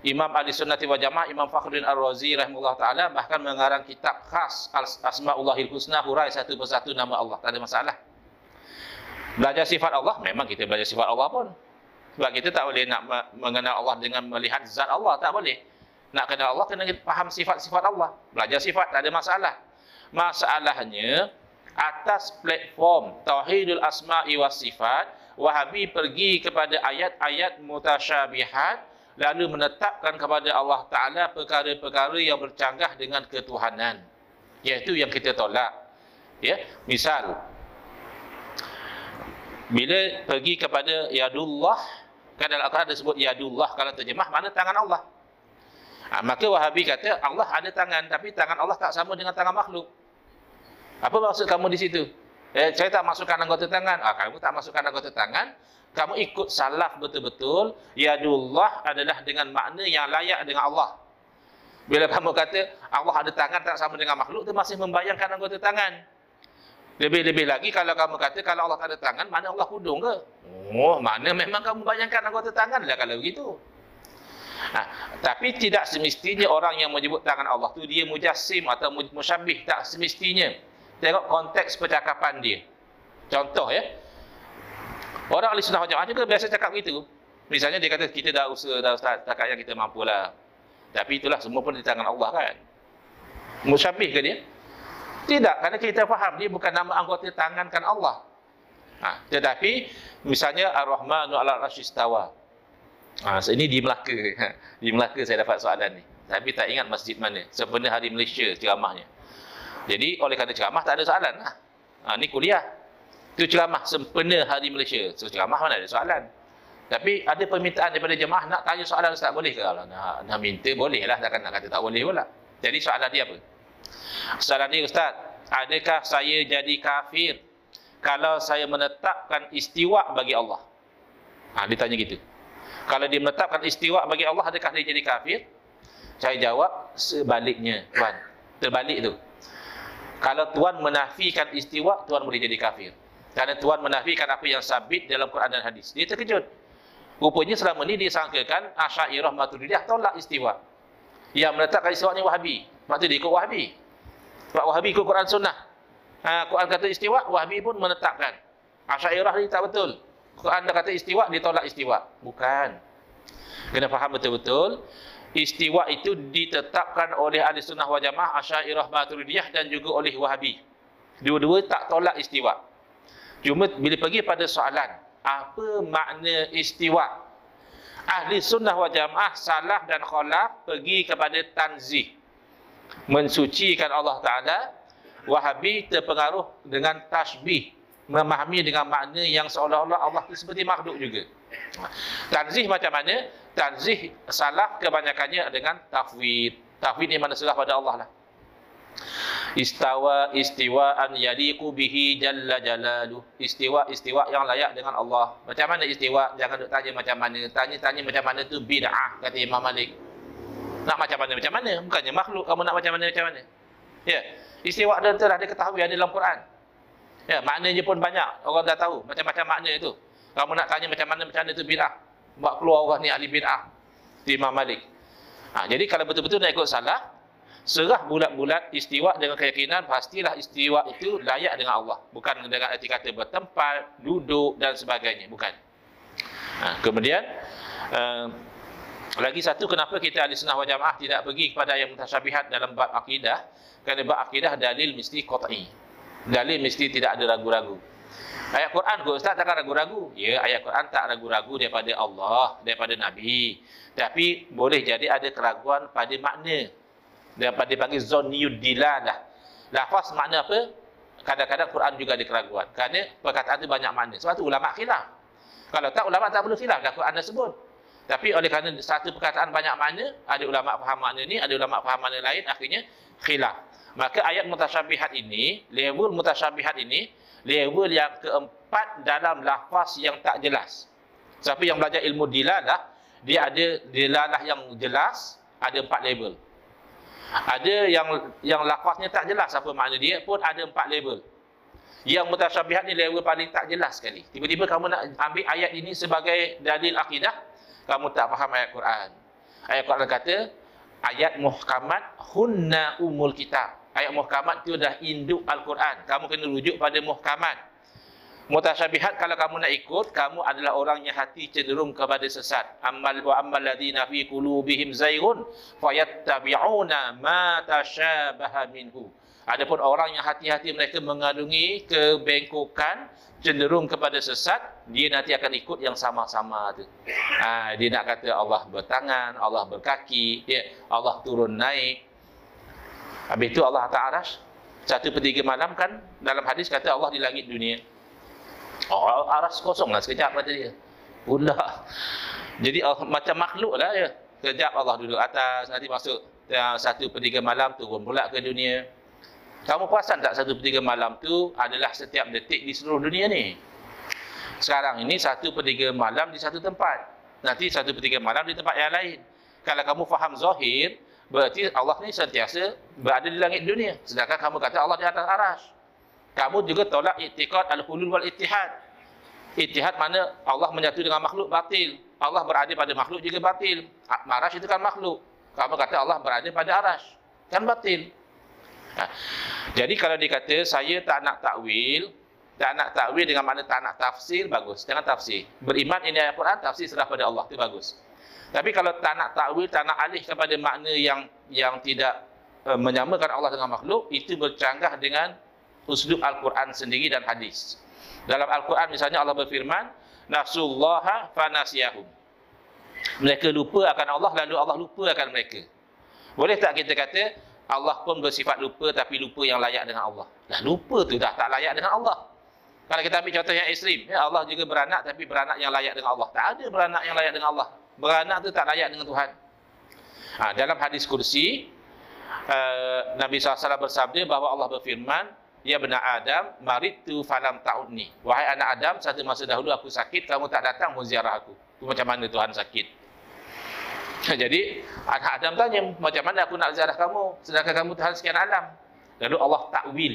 Imam Ahli Sunnati wal Jamaah, Imam Fakhruddin Ar-Razi rahimahullah taala bahkan mengarang kitab khas Asmaullahil Husna, hurai satu persatu nama Allah. Tak ada masalah. Belajar sifat Allah, memang kita belajar sifat Allah pun. Sebab kita tak boleh nak mengenal Allah dengan melihat zat Allah, tak boleh. Nak kenal Allah kena faham sifat-sifat Allah. Belajar sifat tak ada masalah. Masalahnya atas platform tauhidul asma'i was sifat, Wahabi pergi kepada ayat-ayat mutasyabihat lalu menetapkan kepada Allah Ta'ala perkara-perkara yang bercanggah dengan ketuhanan. Iaitu yang kita tolak. Ya, misal bila pergi kepada yadullah, kan dalam Al-Quran ada sebut yadullah, kalau terjemah mana tangan Allah. Maka Wahabi kata Allah ada tangan, tapi tangan Allah tak sama dengan tangan makhluk. Apa maksud kamu di situ? Saya tak masukkan anggota tangan. Kamu tak masukkan anggota tangan, kamu ikut salaf betul-betul. Yadullah adalah dengan makna yang layak dengan Allah. Bila kamu kata Allah ada tangan tak sama dengan makhluk, itu masih membayangkan anggota tangan. Lebih-lebih lagi kalau kamu kata kalau Allah tak ada tangan, mana Allah hudung ke? Oh, mana memang kamu bayangkan anggota tangan lah kalau begitu. Tapi tidak semestinya orang yang menyebut tangan Allah tu dia mujassim atau musyabbih, tak semestinya. Tengok konteks percakapan dia. Contoh ya. Orang ahli sunnah wal jamaah juga biasa cakap gitu. Misalnya dia kata kita dah usaha dah ustaz, takat yang kita mampulah. Tapi itulah semua pun di tangan Allah kan. Musyabbih ke dia? Tidak, kerana kita faham dia bukan nama anggota tangan kan Allah. Tetapi misalnya Ar-Rahmanu 'alal 'arsy istawa. Ini di Melaka. Di Melaka saya dapat soalan ni. Tapi tak ingat masjid mana. Sempena Hari Malaysia ceramahnya. Jadi oleh kerana ceramah tak ada soalan. Ni kuliah. Itu ceramah sempena Hari Malaysia. So ceramah mana ada soalan. Tapi ada permintaan daripada jemaah nak tanya soalan ustaz, boleh ke? Kalau nak minta boleh lah. Takkan nak kata tak boleh pula. Jadi soalan dia apa? Soalan dia, ustaz, adakah saya jadi kafir kalau saya menetapkan istiwa bagi Allah? Dia tanya gitu. Kalau dia menetapkan istiwa bagi Allah, adakah dia jadi kafir? Saya jawab sebaliknya, Tuan. Terbalik tu. Kalau Tuan menafikan istiwa, Tuan boleh jadi kafir. Kerana Tuan menafikan apa yang sabit dalam Quran dan hadis. Dia terkejut. Rupanya selama ni dia sangkakan Asy'ariyah Maturidiyah tolak istiwa. Yang menetapkan istiwa ni Wahabi. Sebab tu dia ikut Wahabi. Sebab Wahabi ikut Quran Sunnah. Quran kata istiwa, Wahabi pun menetapkan. Asy'ariyah ni tak betul. Quran dah kata istiwa, dia tolak istiwa. Bukan. Kena faham betul-betul. Istiwa itu ditetapkan oleh Ahli Sunnah wal Jamaah, Asy'ariyah Maturidiyah dan juga oleh Wahabi. Dua-dua tak tolak istiwa. Cuma bila pergi pada soalan, apa makna istiwa? Ahli Sunnah wal Jamaah, salaf dan khalaf pergi kepada tanzih, mensucikan Allah Ta'ala. Wahabi terpengaruh dengan tasbih, memahami dengan makna yang seolah-olah Allah itu seperti makhluk juga. Tanzih macam mana? Tanzih salaf kebanyakannya dengan tafwid. Tauhid ni mana serah pada Allah lah. Istawa istiwaan yaliqu bihi jalla jalaluh. Istiwa yang layak dengan Allah. Macam mana istiwa? Jangan duk tanya macam mana. Tanya macam mana tu bid'ah, kata Imam Malik. Nak macam mana? Bukannya makhluk kamu nak macam mana? Ya, istiwa dah telah diketahui ada dalam Quran. Ya, maknanya pun banyak. Orang dah tahu macam-macam makna itu. Kamu nak tanya macam mana tu bid'ah. Buat keluar orang ni ahli bid'ah. Imam Malik. Jadi kalau betul-betul nak ikut salah, serah bulat-bulat istiwa dengan keyakinan pastilah istiwa itu layak dengan Allah, bukan dengan arti kata bertempat, duduk dan sebagainya, bukan. Kemudian lagi satu, kenapa kita ahli sunnah wal jamaah tidak pergi kepada yang mutasyabihat dalam bab akidah? Kerana bab akidah dalil mesti qat'i, dalil mesti tidak ada ragu-ragu. Ayat Quran ke Ustaz takkan ragu-ragu? Ya, ayat Quran tak ragu-ragu daripada Allah, daripada Nabi. Tapi boleh jadi ada keraguan pada makna. Dapat dipanggil zonniyud dilalah. Lafaz makna apa? Kadang-kadang Quran juga ada keraguan. Kerana perkataan itu banyak makna. Sebab tu ulama khilaf. Kalau tak, ulama tak perlu khilaf dah Quran dah sebut. Tapi oleh kerana satu perkataan banyak makna, ada ulama faham makna ni, ada ulama faham makna lain, akhirnya khilaf. Maka ayat mutasyabihat ini, level mutasyabihat ini, level yang keempat dalam lafaz yang tak jelas. Siapa yang belajar ilmu dilalah, dia ada dilalah yang jelas, ada 4 level. Ada yang lafaznya tak jelas apa makna dia pun ada 4 level. Yang mutasyabihat ni level paling tak jelas sekali. Tiba-tiba kamu nak ambil ayat ini sebagai dalil akidah, kamu tak faham ayat Quran. Ayat Quran kata, ayat muhkamat hunna umul kitab. Ayat muhkamat itu dah induk Al-Quran. Kamu kena rujuk pada muhkamat. Mutasyabihat kalau kamu nak ikut, kamu adalah orang yang hati cenderung kepada sesat. Ammal ladzina fi qulubihim zayghun fayattabi'una ma tasyabaha minhu. Adapun orang yang hati-hati mereka mengandungi kebengkokan, cenderung kepada sesat, dia nanti akan ikut yang sama-sama tu. Dia nak kata Allah bertangan, Allah berkaki, Allah turun naik. Habis itu Allah atas arasy. 1/3 malam kan dalam hadis kata Allah di langit dunia. Arasy kosong lah sekejap kata dia. Pula. Jadi macam makhluk lah ya. Sekejap Allah duduk atas, nanti masuk 1/3 malam turun pula ke dunia. Kamu perasan tak 1/3 malam tu adalah setiap detik di seluruh dunia ni? Sekarang ini 1/3 malam di satu tempat. Nanti 1/3 malam di tempat yang lain. Kalau kamu faham zahir, berarti Allah ni sentiasa berada di langit dunia. Sedangkan kamu kata Allah di atas arasy. Kamu juga tolak i'tiqad al-hulul wal ittihad. Ittihad mana Allah menyatu dengan makhluk, batil. Allah berada pada makhluk juga batil. Arasy itu kan makhluk. Kamu kata Allah berada pada arasy, kan batil. Jadi kalau dikata saya tak nak takwil dengan makna tak nak tafsir, bagus. Jangan tafsir. Beriman ini ayat Quran, tafsir serah pada Allah, itu bagus. Tapi kalau tak nak takwil, tak nak alih kepada makna yang tidak menyamakan Allah dengan makhluk, itu bercanggah dengan uslub Al-Quran sendiri dan hadis. Dalam Al-Quran misalnya Allah berfirman, nasullaha fanasiyahum. Mereka lupa akan Allah, lalu Allah lupa akan mereka. Boleh tak kita kata Allah pun bersifat lupa, tapi lupa yang layak dengan Allah? Lah, lupa tu dah tak layak dengan Allah. Kalau kita ambil contoh yang ekstrim, Allah juga beranak, tapi beranak yang layak dengan Allah. Tak ada beranak yang layak dengan Allah. Beranak tu tak layak dengan Tuhan. Dalam hadis kursi, Nabi SAW bersabda bahawa Allah berfirman, ya benar Adam, maritu falam ta'udni. Wahai anak Adam, satu masa dahulu aku sakit, kamu tak datang menziarah aku. Itu macam mana Tuhan sakit? Jadi anak Adam tanya, macam mana aku nak ziarah kamu, sedangkan kamu Tuhan sekian alam? Lalu Allah takwil,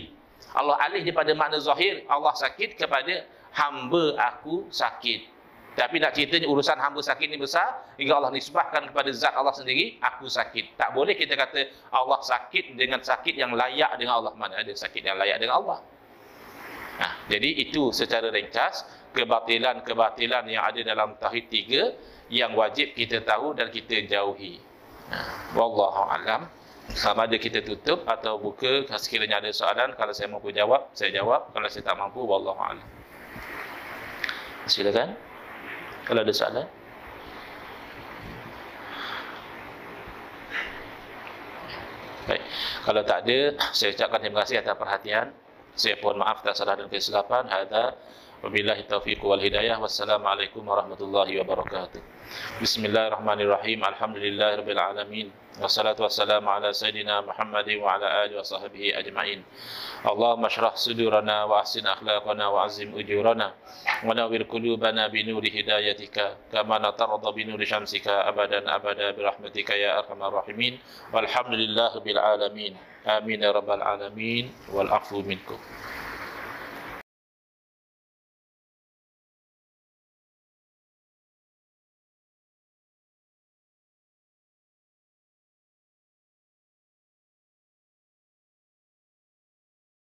Allah alih daripada makna zahir Allah sakit kepada hamba aku sakit. Tapi nak ceritanya urusan hamba sakit ni besar, hingga Allah nisbahkan kepada zat Allah sendiri, aku sakit. Tak boleh kita kata Allah sakit dengan sakit yang layak dengan Allah. Mana ada sakit yang layak dengan Allah? Jadi itu secara ringkas kebatilan-kebatilan yang ada dalam Tauhid 3 yang wajib kita tahu dan kita jauhi. Wallahu alam. Sama ada kita tutup atau buka sekiranya ada soalan. Kalau saya mampu jawab, saya jawab. Kalau saya tak mampu, wallahu alam. Silakan. Kalau ada soalan. Baik. Kalau tak ada, saya ucapkan terima kasih atas perhatian. Saya mohon maaf tak salah dan kesilapan. Hadza Wabillahi taufiq wal hidayah. Wassalamualaikum warahmatullahi wabarakatuh. Bismillahirrahmanirrahim. Alhamdulillahirabbil alamin. Wassalatu wassalamu ala sayidina Muhammadin wa ala alihi wa sahbihi ajma'in. Allahumma shrah sudurana wa ahsin akhlaqana wa azim ujurana wa nawwir qulubana bi nuri hidayatika kama natarda bi nuri syamsika abadan abada bi rahmatika ya arhamar rahimin. Walhamdulillahirabbil alamin. Amin ya rabbal alamin wal afu minkum.